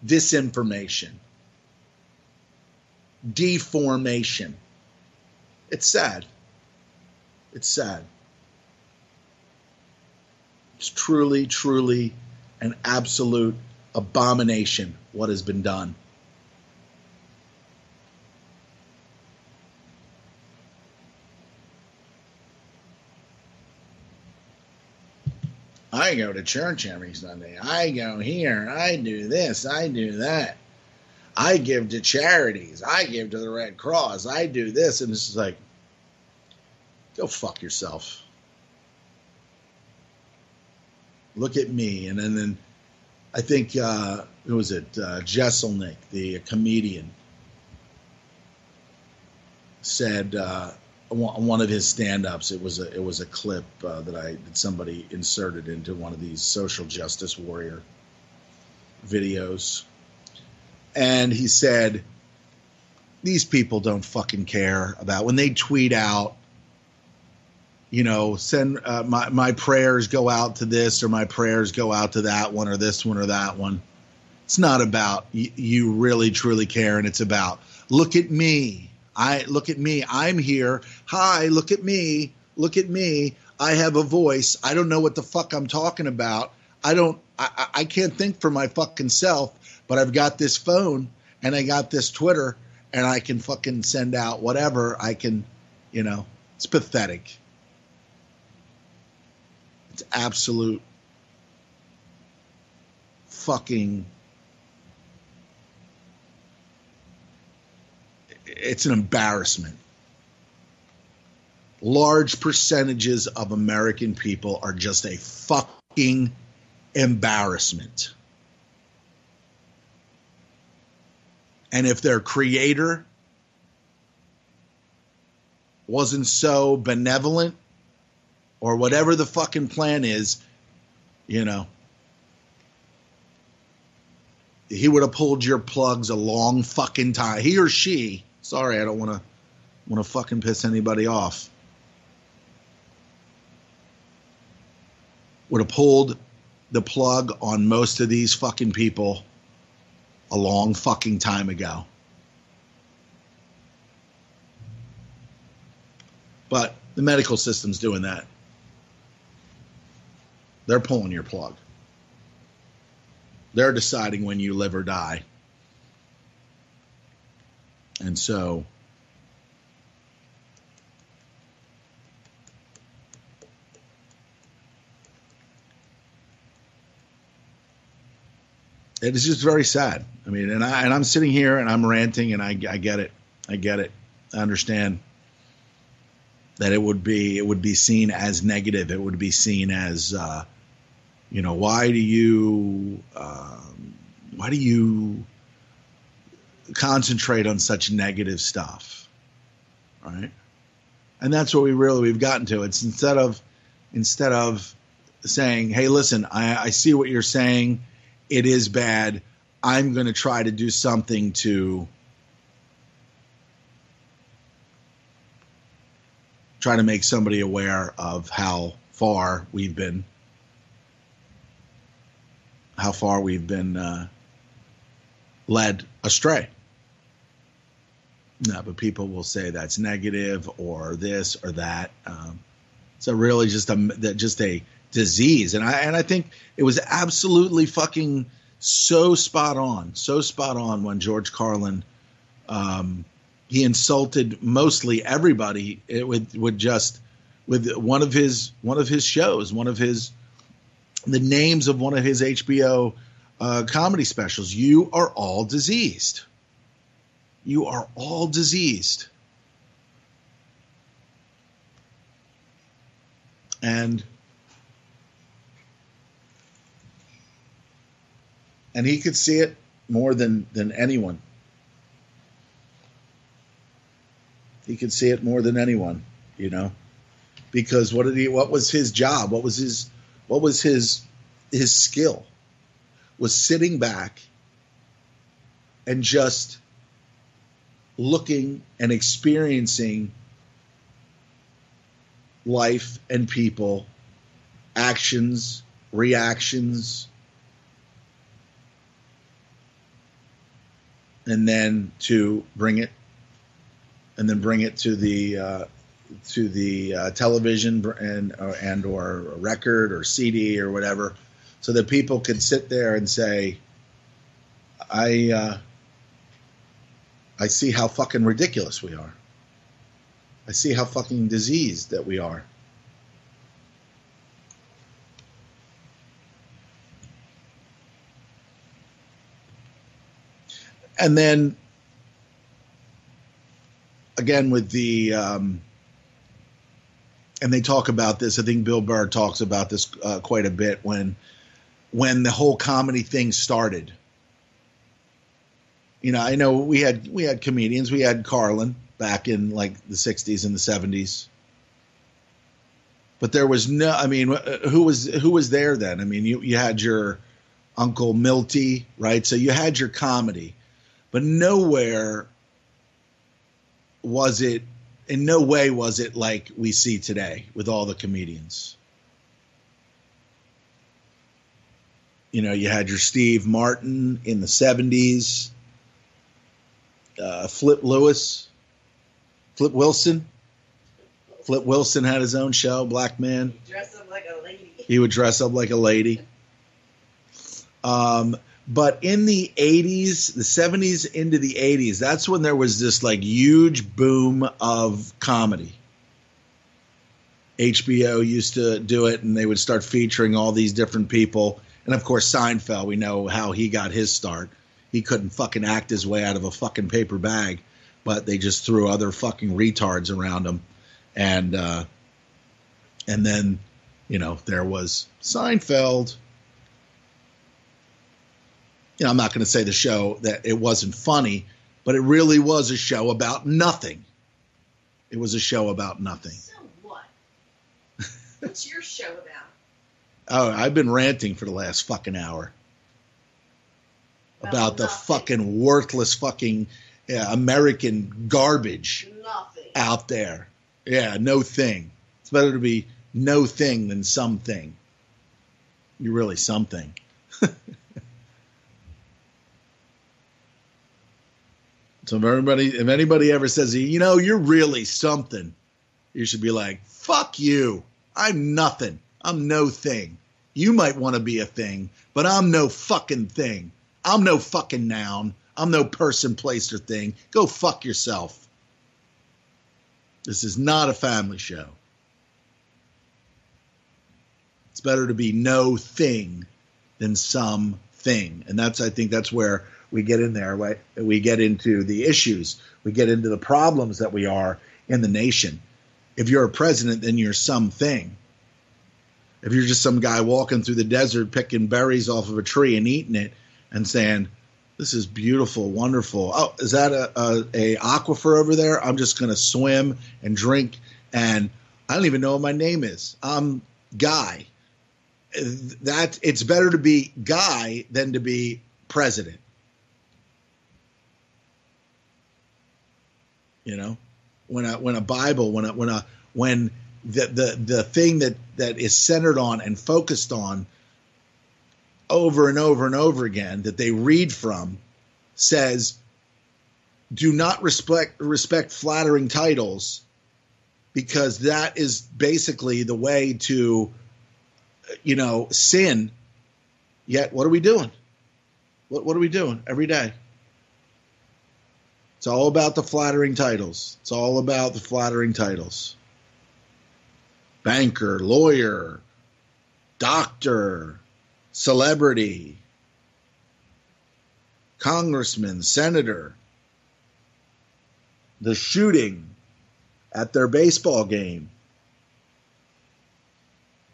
disinformation, deformation. It's sad. It's sad. It's truly, truly an absolute abomination what has been done. I go to church every Sunday. I go here. I do this. I do that. I give to charities. I give to the Red Cross. I do this. And it's just like, go fuck yourself. Look at me. And then I think, who was it? Jesselnick, the comedian, said one of his stand-ups. It was a clip that somebody inserted into one of these social justice warrior videos, and he said, "These people don't fucking care about when they tweet out, you know, send my prayers go out to this or my prayers go out to that one or this one or that one. It's not about you really truly care, and it's about look at me." Look at me. I'm here. Hi, look at me. Look at me. I have a voice. I don't know what the fuck I'm talking about. I can't think for my fucking self, but I've got this phone and I got this Twitter and I can fucking send out whatever I can, you know. It's pathetic. It's absolute fucking, it's an embarrassment. Large percentages of American people are just a fucking embarrassment. And if their creator wasn't so benevolent, or whatever the fucking plan is, you know, he would have pulled your plugs a long fucking time. He or she. Sorry, I don't want to fucking piss anybody off. Would have pulled the plug on most of these fucking people a long fucking time ago. But the medical system's doing that. They're pulling your plug. They're deciding when you live or die. And so it is just very sad. I mean, and I'm sitting here and I'm ranting, and I get it. I get it. I understand that it would be seen as negative. It would be seen as you know, why do you concentrate on such negative stuff, right? And that's what we've gotten to. It's instead of saying, hey, listen, I see what you're saying. It is bad. I'm going to try to do something to try to make somebody aware of how far we've been led astray. No, but people will say that's negative or this or that. So really just a disease. And I think it was absolutely fucking so spot on when George Carlin, he insulted mostly everybody with one of his shows, the names of one of his HBO comedy specials. You are all diseased. You are all diseased. And he could see it more than anyone. He could see it more than anyone, you know, because what was his job? What was his skill? Was sitting back and just looking and experiencing life and people, actions, reactions, and then to bring it to the television and or a record or CD or whatever, so that people could sit there and say, I see how fucking ridiculous we are. I see how fucking diseased that we are. And then, again, with the, and they talk about this, I think Bill Burr talks about this quite a bit when the whole comedy thing started. You know, I know we had comedians. We had Carlin back in like the 60s and the 70s. But there was no, I mean, who was there then? I mean, you had your Uncle Milty, right? So you had your comedy. But in no way was it like we see today with all the comedians. You know, you had your Steve Martin in the 70s, Flip Wilson. Flip Wilson had his own show, Black Man. Dress up like a lady. He would dress up like a lady. But in the 80s, the 70s into the 80s, that's when there was this like huge boom of comedy. HBO used to do it, and they would start featuring all these different people. And of course, Seinfeld, we know how he got his start. He couldn't fucking act his way out of a fucking paper bag, but they just threw other fucking retards around him. And then, you know, there was Seinfeld. You know, I'm not going to say the show that it wasn't funny, but it really was a show about nothing. It was a show about nothing. So what? What's your show about? Oh, I've been ranting for the last fucking hour about the fucking worthless fucking American garbage out there. Yeah, no thing. It's better to be no thing than something. You're really something. So if anybody ever says, you know, you're really something, you should be like, fuck you. I'm nothing. I'm no thing. You might want to be a thing, but I'm no fucking thing. I'm no fucking noun. I'm no person, place, or thing. Go fuck yourself. This is not a family show. It's better to be no thing than something. And I think that's where we get in there, right? We get into the issues. We get into the problems that we are in the nation. If you're a president, then you're something. If you're just some guy walking through the desert, picking berries off of a tree and eating it and saying, this is beautiful, wonderful. Oh, is that a aquifer over there? I'm just going to swim and drink. And I don't even know what my name is. I'm Guy. It's better to be Guy than to be president. You know, when a Bible, when the thing that is centered on and focused on over and over and over again that they read from says, do not respect flattering titles, because that is basically the way to, sin. Yet what are we doing? What are we doing every day? It's all about the flattering titles. It's all about the flattering titles. Banker, lawyer, doctor, celebrity, congressman, senator. The shooting at their baseball game.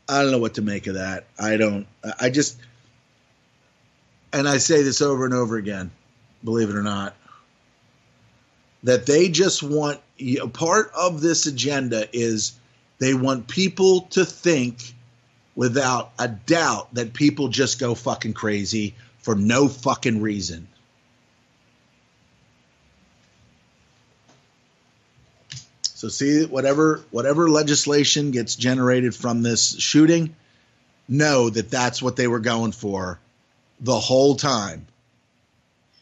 I don't know what to make of that. And I say this over and over again, believe it or not, that they just want, part of this agenda is they want people to think without a doubt that people just go fucking crazy for no fucking reason. So see, whatever legislation gets generated from this shooting, know that that's what they were going for the whole time.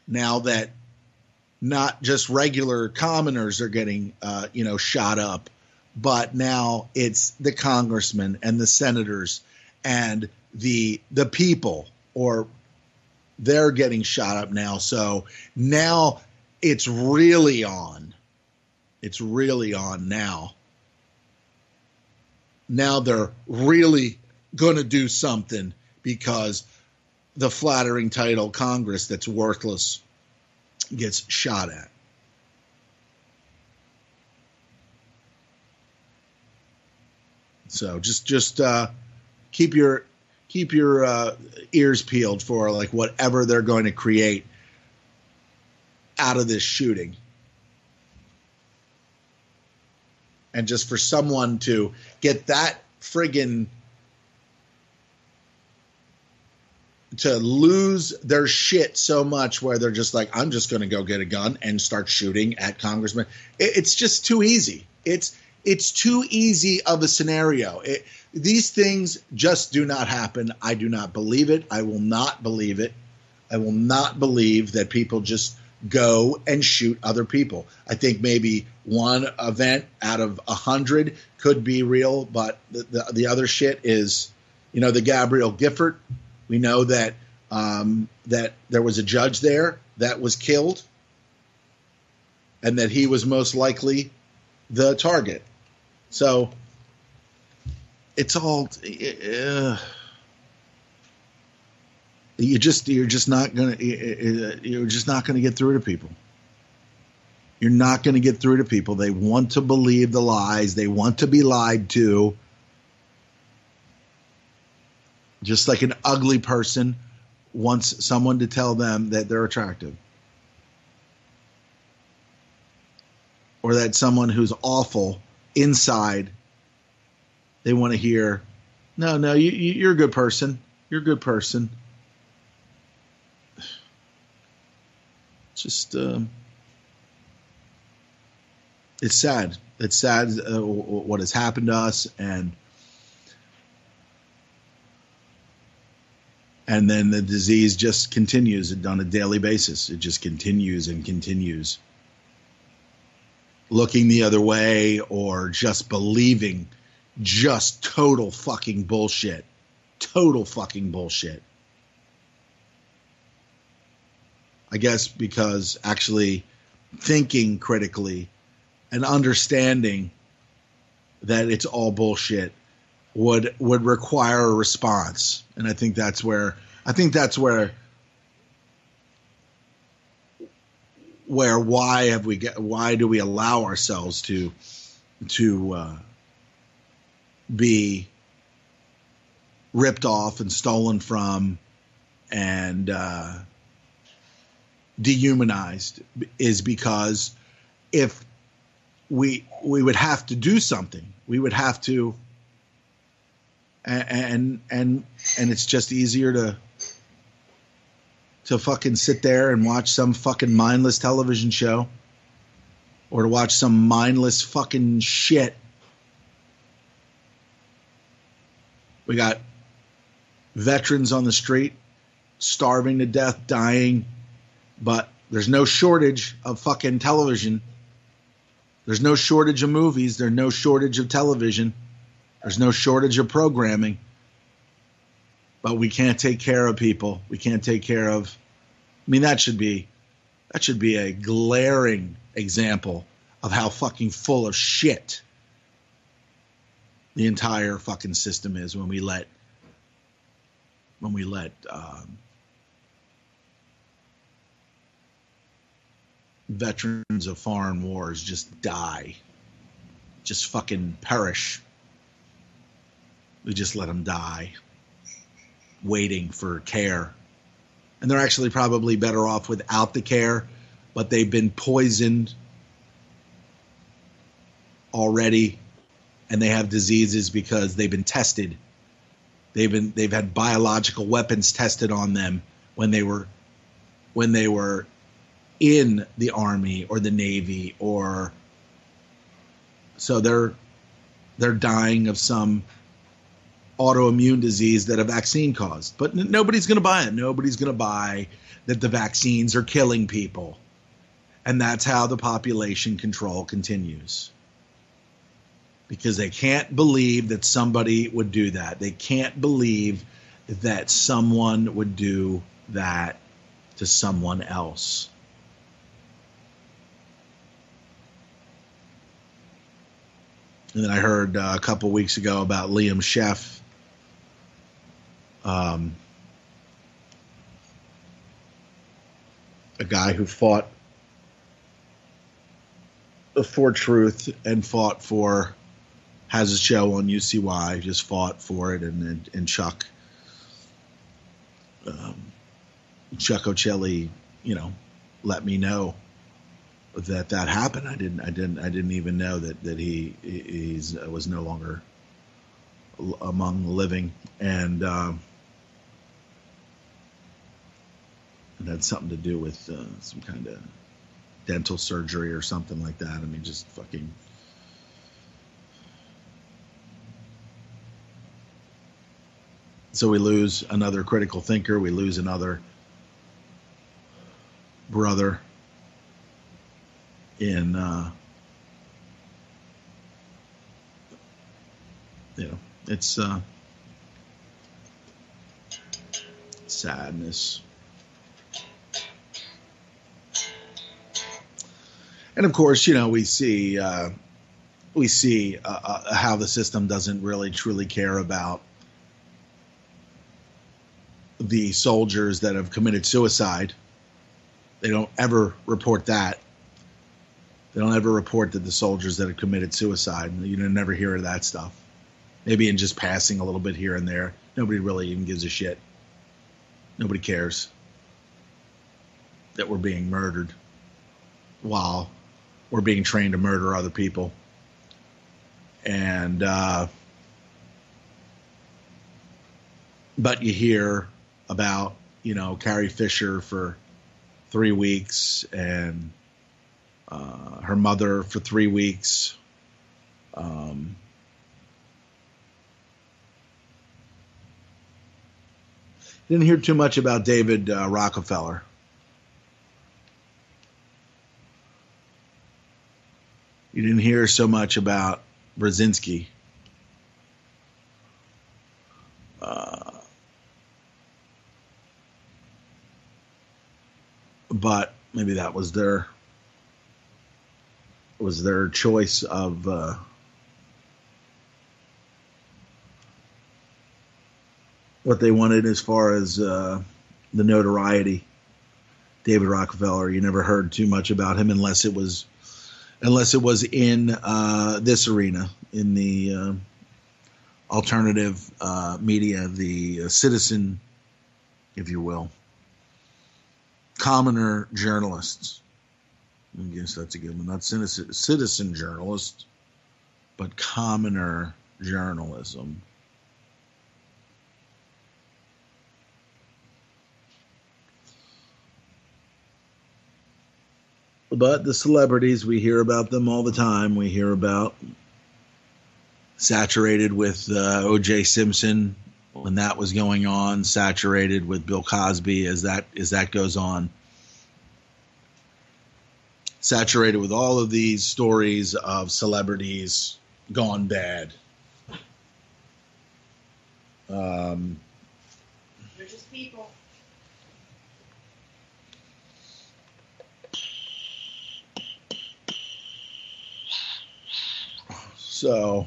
Now that not just regular commoners are getting, shot up, but now it's the congressmen and the senators and the people, or they're getting shot up now. So now it's really on. It's really on now. Now they're really going to do something because the flattering title Congress that's worthless gets shot at. So just keep your ears peeled for like whatever they're going to create out of this shooting. And just for someone to get that friggin' to lose their shit so much where they're just like, I'm just going to go get a gun and start shooting at congressmen. It's just too easy. It's too easy of a scenario. These things just do not happen. I do not believe it. I will not believe it. I will not believe that people just go and shoot other people. I think maybe one event out of 100 could be real, but the other shit is, the Gabrielle Gifford. We know that that there was a judge there that was killed, and that he was most likely the target. So it's all you're just not gonna get through to people. You're not going to get through to people. They want to believe the lies. They want to be lied to. Just like an ugly person wants someone to tell them that they're attractive. Or that someone who's awful inside, they want to hear, no, you're a good person. You're a good person. Just, it's sad. It's sad what has happened to us, and then the disease just continues on a daily basis. It just continues and continues. Looking the other way or just believing just total fucking bullshit. Total fucking bullshit. I guess because actually thinking critically and understanding that it's all bullshit would require a response. And I think that's where why do we allow ourselves to be ripped off and stolen from and dehumanized, is because if we would have to do something, we would have to, and it's just easier to fucking sit there and watch some fucking mindless television show or to watch some mindless fucking shit. We got veterans on the street, starving to death, dying, but there's no shortage of fucking television. There's no shortage of movies. There's no shortage of television. There's no shortage of programming. But we can't take care of people. We can't take care of... I mean, that should be a glaring example of how fucking full of shit the entire fucking system is when we let veterans of foreign wars just die, just fucking perish. We just let them die, waiting for care. And they're actually probably better off without the care, but they've been poisoned already, and they have diseases because they've been tested. They've had biological weapons tested on them when they were in the Army or the Navy, or so they're dying of some autoimmune disease that a vaccine caused. But nobody's going to buy it. Nobody's going to buy that the vaccines are killing people. And that's how the population control continues. Because they can't believe that somebody would do that. They can't believe that someone would do that to someone else. And then I heard a couple weeks ago about Liam Sheff. A guy who fought for truth and fought for, has a show on UCY, just fought for it, and Chuck Ocelli, let me know that happened. I didn't even know that he was no longer among the living, and it had something to do with some kind of dental surgery or something like that. I mean, just fucking. So we lose another critical thinker. We lose another brother in, it's sadness. And of course, we see how the system doesn't really truly care about the soldiers that have committed suicide. They don't ever report that. They don't ever report that the soldiers that have committed suicide. You never hear of that stuff. Maybe in just passing a little bit here and there. Nobody really even gives a shit. Nobody cares that we're being murdered while we're being trained to murder other people. And but you hear about, Carrie Fisher for 3 weeks, and her mother for 3 weeks. Didn't hear too much about David Rockefeller. You didn't hear so much about Brzezinski. But maybe that was their choice of what they wanted as far as the notoriety. David Rockefeller, you never heard too much about him unless it was in this arena, in the alternative media, the citizen, if you will, commoner journalists. I guess that's a good one. Not citizen journalist, but commoner journalism. But the celebrities, we hear about them all the time. We hear about saturated with O.J. Simpson when that was going on, saturated with Bill Cosby as that goes on, saturated with all of these stories of celebrities gone bad. They're just people. So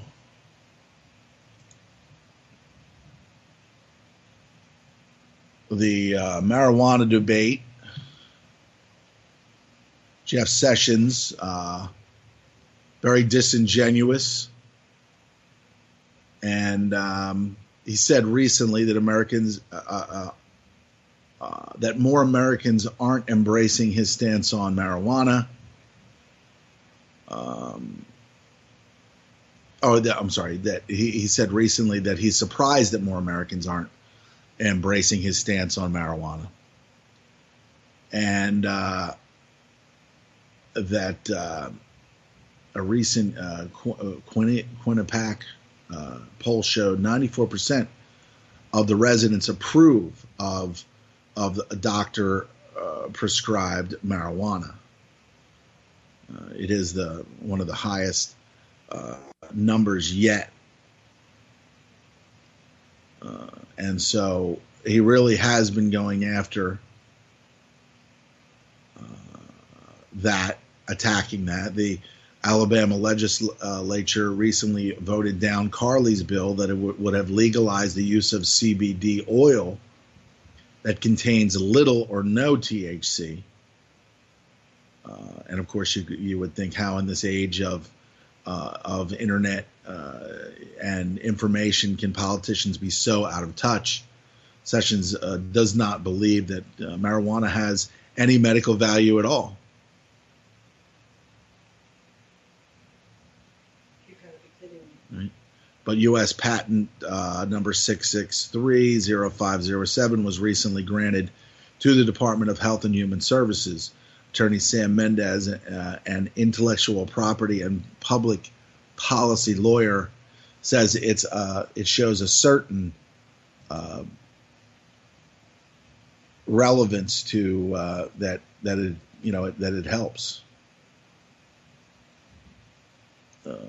the marijuana debate, Jeff Sessions, very disingenuous, and he said recently that that more Americans aren't embracing his stance on marijuana. That he said recently that he's surprised that more Americans aren't embracing his stance on marijuana, and that a recent Quinnipiac poll showed 94% of the residents approve of a doctor prescribed marijuana. It is one of the highest numbers yet. And so he really has been going after attacking that. The Alabama legislature recently voted down Carley's bill that it would have legalized the use of CBD oil that contains little or no THC. And of course, you would think, how in this age of internet and information can politicians be so out of touch? Sessions does not believe that marijuana has any medical value at all. You're gotta be kidding me. Right. But U.S. patent number 6630507 was recently granted to the Department of Health and Human Services. Attorney Sam Mendez, an intellectual property and public policy lawyer, says it shows a certain relevance to that it helps. Let's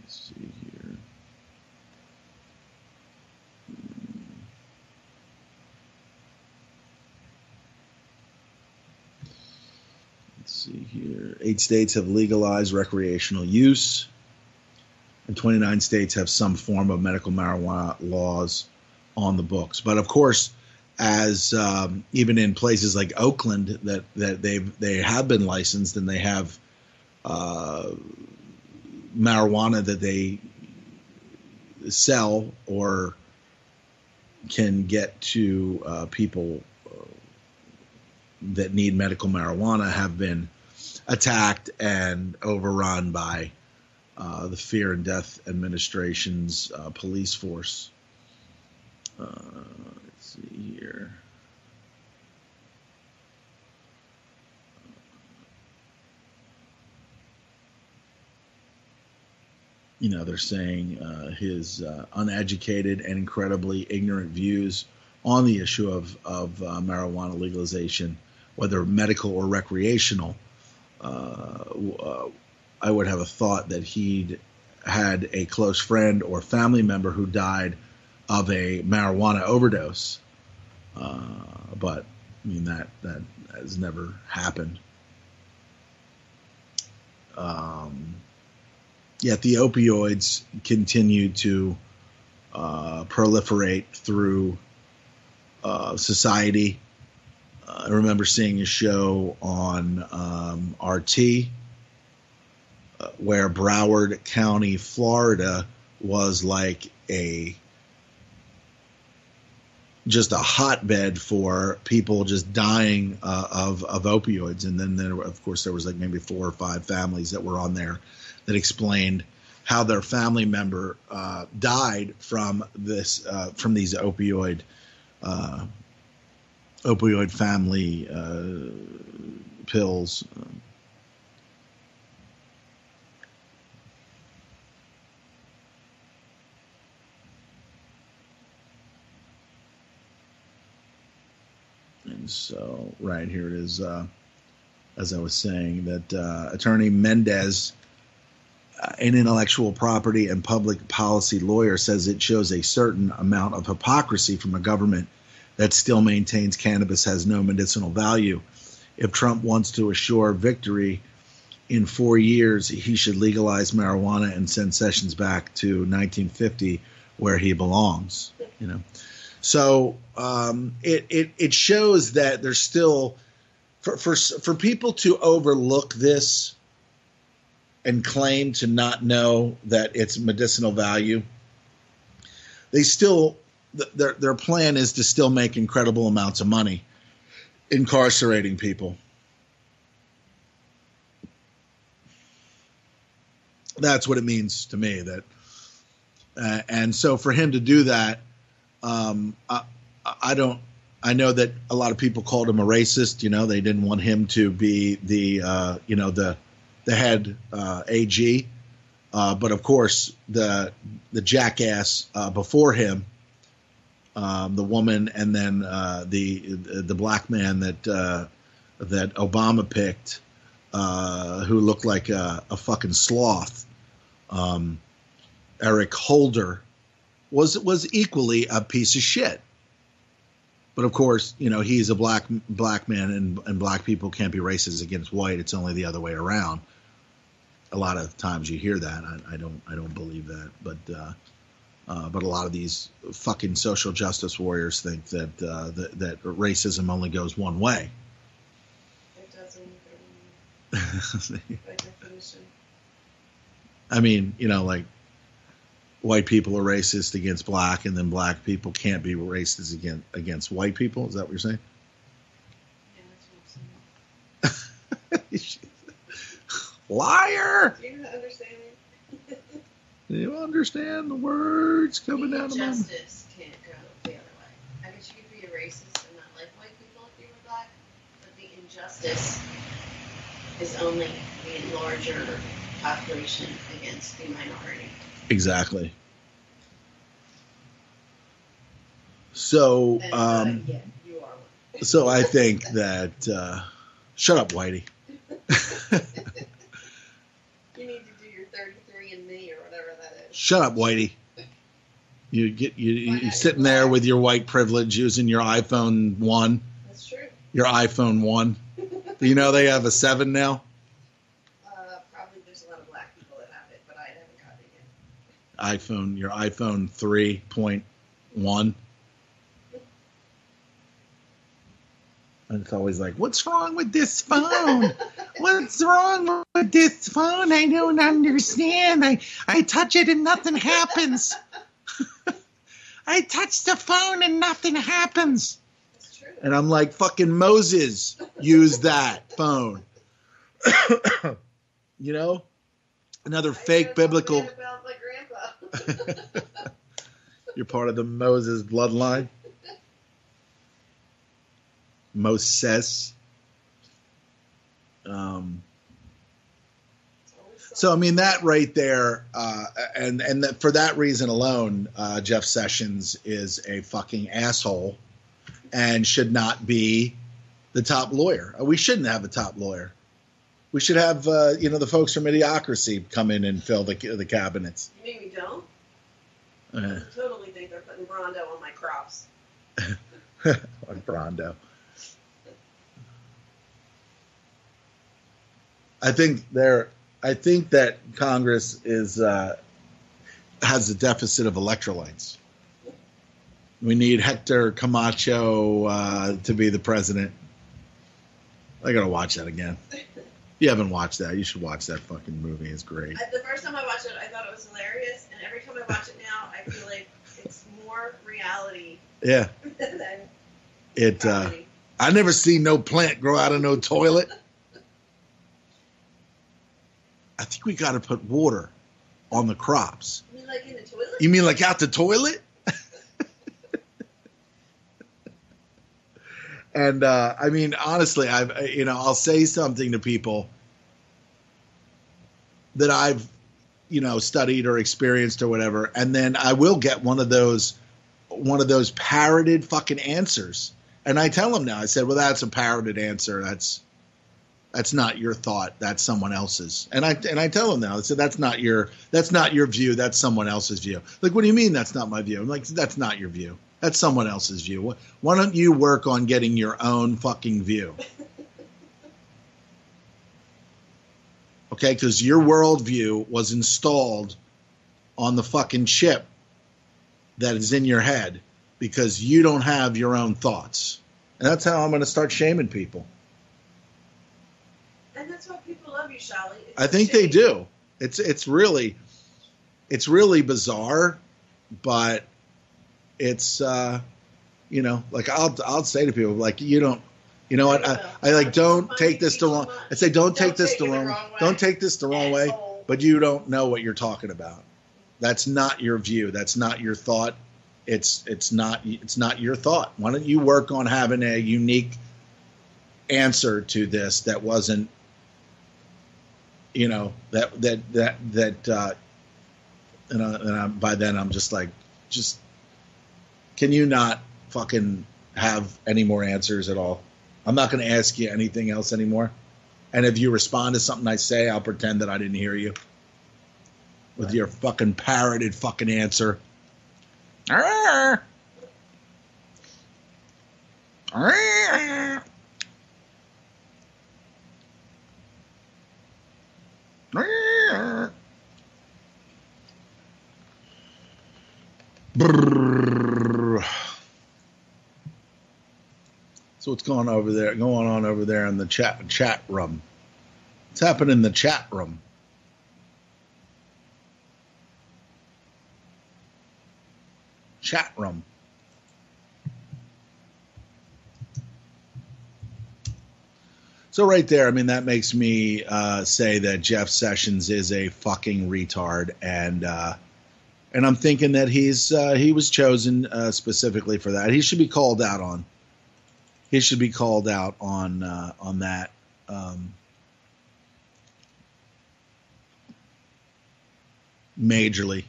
see here. Let's see here. 8 states have legalized recreational use, and 29 states have some form of medical marijuana laws on the books. But of course, as even in places like Oakland that they have been licensed, and they have marijuana that they sell or can get to people that need medical marijuana, have been attacked and overrun by the Fear and Death Administration's police force. Let's see here. They're saying his uneducated and incredibly ignorant views on the issue of marijuana legalization, whether medical or recreational. I would have a thought that he'd had a close friend or family member who died of a marijuana overdose. But that has never happened. Yet the opioids continue to proliferate through society. I remember seeing a show on RT where Broward County, Florida, was like just a hotbed for people just dying of opioids. And then there was like maybe 4 or 5 families that were on there that explained how their family member died from these opioid family pills. And so, right here it is, as I was saying, that Attorney Mendez, an intellectual property and public policy lawyer, says it shows a certain amount of hypocrisy from a government that still maintains cannabis has no medicinal value. If Trump wants to assure victory in 4 years, he should legalize marijuana and send Sessions back to 1950, where he belongs. You know, so it shows that there's still for people to overlook this and claim to not know that it's medicinal value. They still their plan is to still make incredible amounts of money incarcerating people. That's what it means to me. That and so for him to do that, I know that a lot of people called him a racist. You know, they didn't want him to be the head AG, but of course the jackass before him, the woman, and then the black man that Obama picked, who looked like a fucking sloth, Eric Holder, was equally a piece of shit. But of course, you know, he's a black man, and black people can't be racist against white. It's only the other way around. A lot of times you hear that. I don't believe that, but a lot of these fucking social justice warriors think that that racism only goes one way. It doesn't. By definition. I mean, you know, like white people are racist against black, and then black people can't be racist against white people. Is that what you're saying? Yeah, that's what I'm saying. Liar! Do you understand me? Do you understand the words coming out of my mouth? Justice can't go the other way. I guess you could be a racist and not like white people if you were black, but the injustice is only the larger population against the minority. Exactly. So, And, yeah, you are one. so I think that shut up, Whitey. You need to do your 33andMe or whatever that is. Shut up, Whitey. You sitting there with your white privilege using your iPhone 1. That's true. Your iPhone 1. Do you know they have a 7 now? Probably there's a lot of black people that have it, but I haven't got it yet. Your iPhone 3.1. And it's always like, what's wrong with this phone? What's wrong with this phone? I don't understand. I touch it and nothing happens. I touch the phone and nothing happens. That's true. And I'm like, fucking Moses used that phone. You know? Another fake biblical. About my grandpa. You're part of the Moses bloodline. Moses. So I mean that right there, and that for that reason alone, Jeff Sessions is a fucking asshole, and should not be the top lawyer. We shouldn't have a top lawyer. We should have the folks from Idiocracy come in and fill the cabinets. You mean we don't? I totally think they're putting Brondo on my crops. On Brondo. I think that Congress has a deficit of electrolytes. We need Hector Camacho to be the president. I gotta watch that again. If you haven't watched that, you should watch that fucking movie. It's great. The first time I watched it, I thought it was hilarious, and every time I watch it now, I feel like it's more reality. Yeah. Than comedy. I never seen no plant grow out of no toilet. I think we got to put water on the crops. You mean like in the toilet? You mean like out the toilet? And I mean, honestly, I'll say something to people that I've, studied or experienced or whatever, and then I will get one of those parroted fucking answers. And I tell them now, I said, well, that's a parroted answer. That's not your thought. That's someone else's. And I tell them now, I said, that's not your view. That's someone else's view. Like, what do you mean that's not my view? I'm like, that's not your view. That's someone else's view. Why don't you work on getting your own fucking view? Okay, because your worldview was installed on the fucking chip that is in your head because you don't have your own thoughts. And that's how I'm going to start shaming people. And that's why people love you, Shali. I think they do. It's really bizarre, but it's like I'll say to people, like, you don't, you know what, I like, don't take this the wrong. I say don't take this the wrong way, but you don't know what you're talking about. That's not your view. That's not your thought. It's not your thought. Why don't you work on having a unique answer to this that wasn't, and by then I'm just like, can you not fucking have any more answers at all? I'm not going to ask you anything else anymore. And if you respond to something I say, I'll pretend that I didn't hear you with your fucking parroted fucking answer. So what's going on over there in the chat room? What's happening in the chat room? Chat room. So right there, I mean, that makes me say that Jeff Sessions is a fucking retard, and I'm thinking that he was chosen specifically for that. He should be called out on. He should be called out on that. Majorly.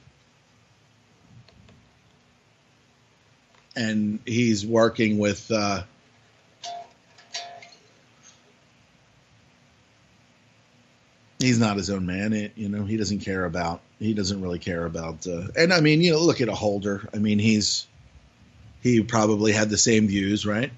And he's working with he's not his own man. He doesn't really care about and I mean, look at a Holder. I mean, he probably had the same views, right?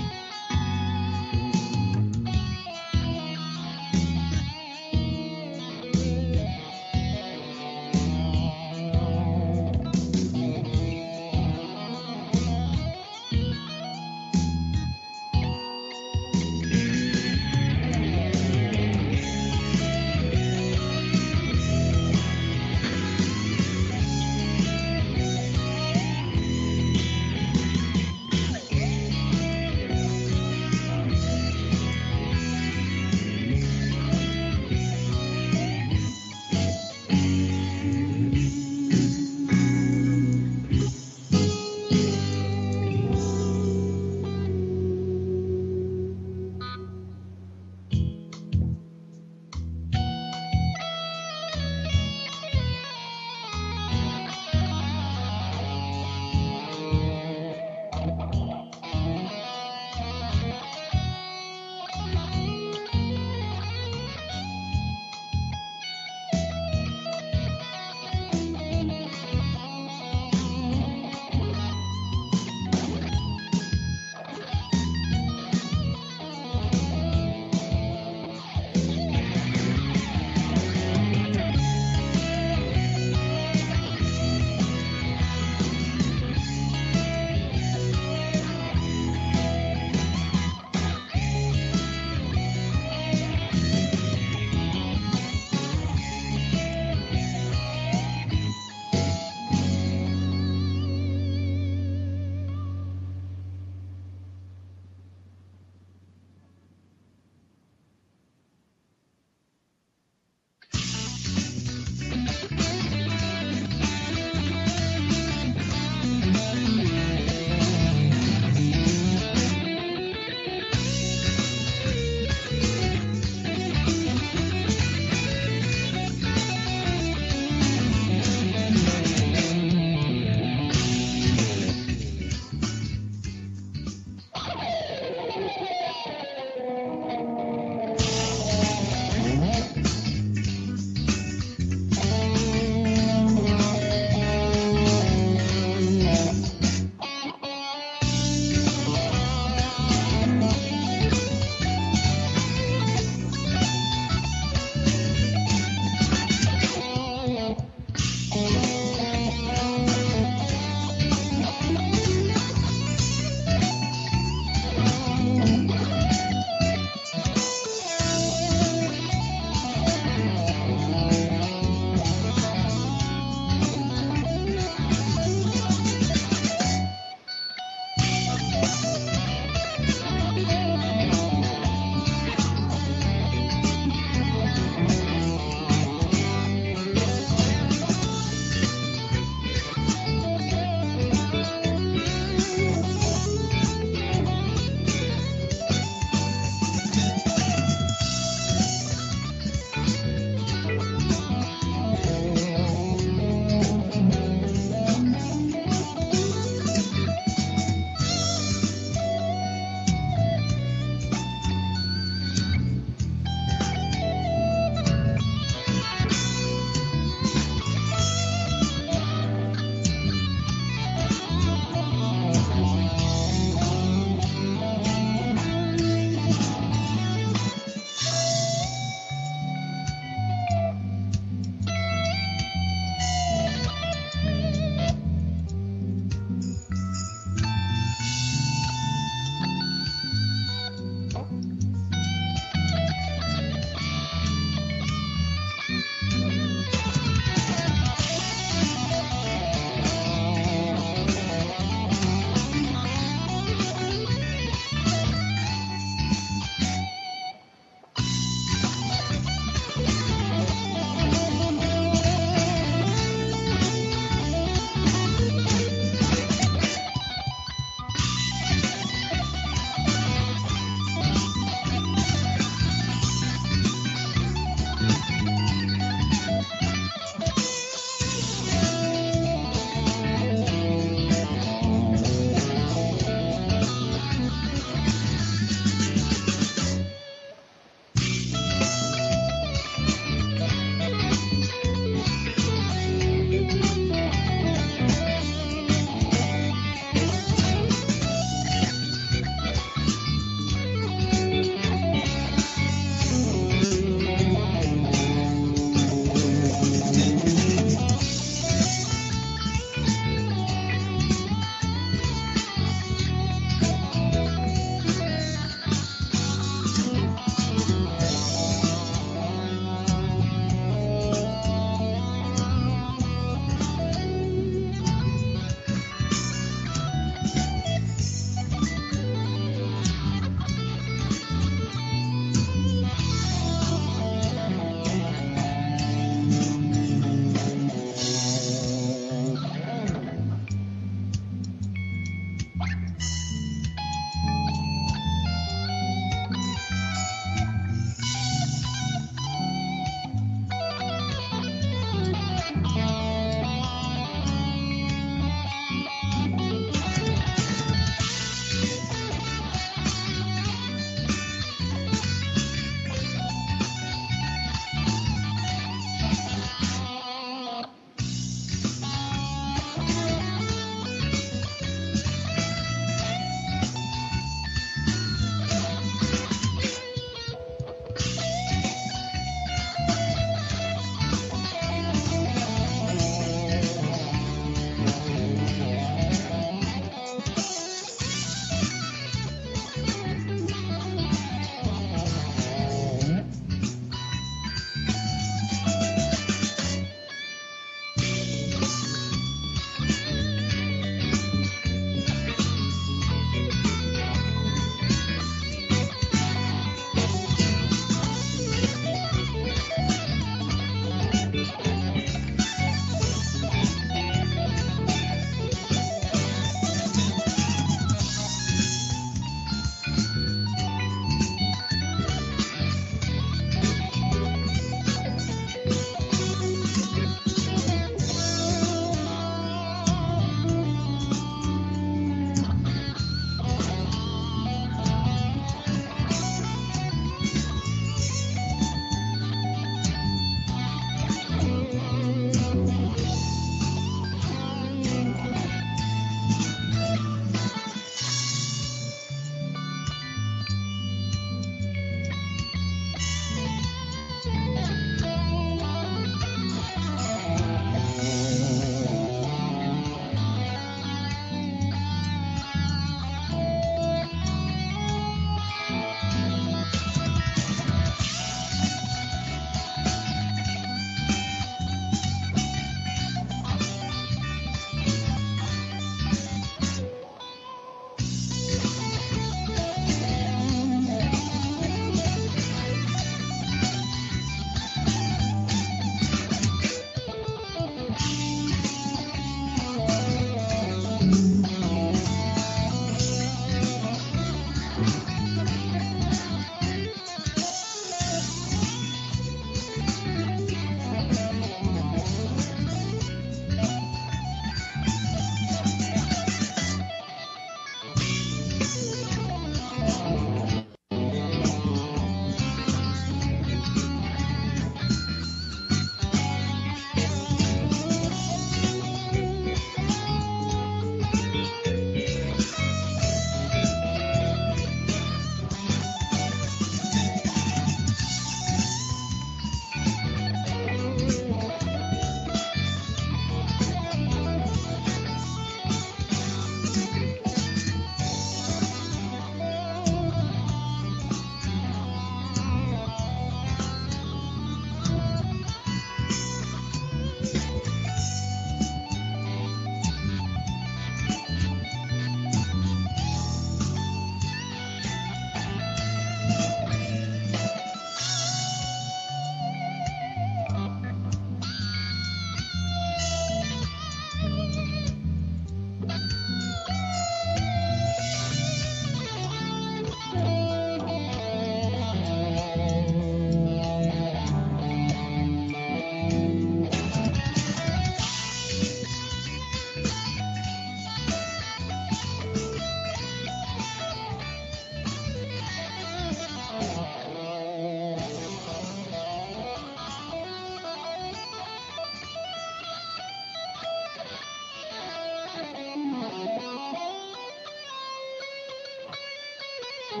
All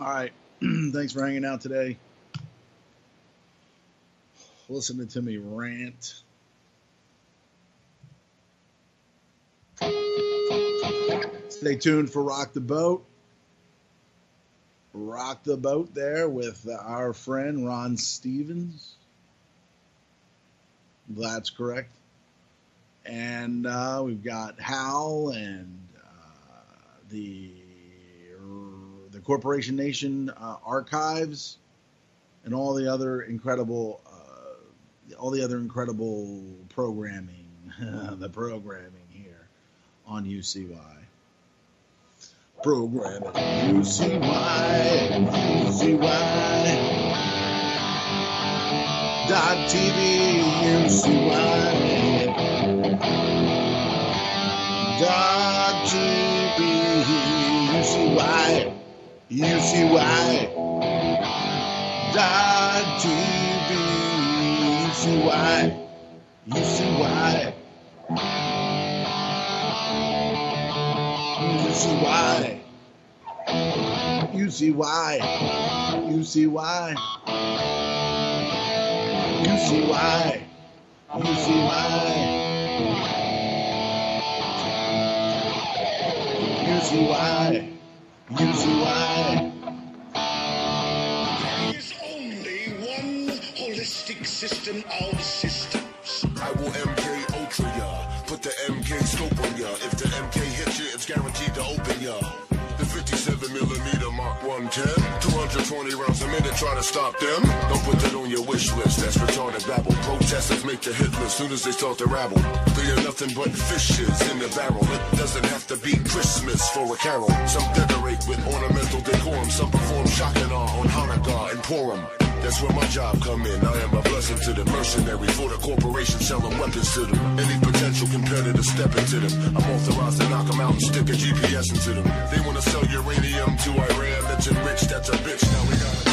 right. Thanks for hanging out today. Listening to me rant. Stay tuned for Rock the Boat. Rock the Boat there with our friend Ron Stevens. That's correct. And we've got Hal and the Corporation Nation archives and all the other incredible programming, the programming here on UCY. Programming UCY .TV UCY .TV UCY UCY .TV UCY UCY UCY UCY UCY UCY UCY UCY. There is only one holistic system of systems. I will MK Ultra ya, put the MK scope on ya. If the MK hits you, it's guaranteed to open ya. The 57mm Mark 110, 220 rounds a minute, try to stop them. Don't put that on your wish list, that's retarded babble. Protesters make the hit list soon as they start to rabble. They are nothing but fishes in the barrel. It doesn't have to be Christmas for a carol. Some decorate with ornamental decorum. Some perform shock and awe on Hanukkah and Purim. That's where my job come in. I am a blessing to the mercenary for the corporation selling weapons to them. Any potential competitor step into them. I'm authorized to knock them out and stick a GPS into them. They want to sell uranium to Iran that's enriched. That's a bitch. Now we gotta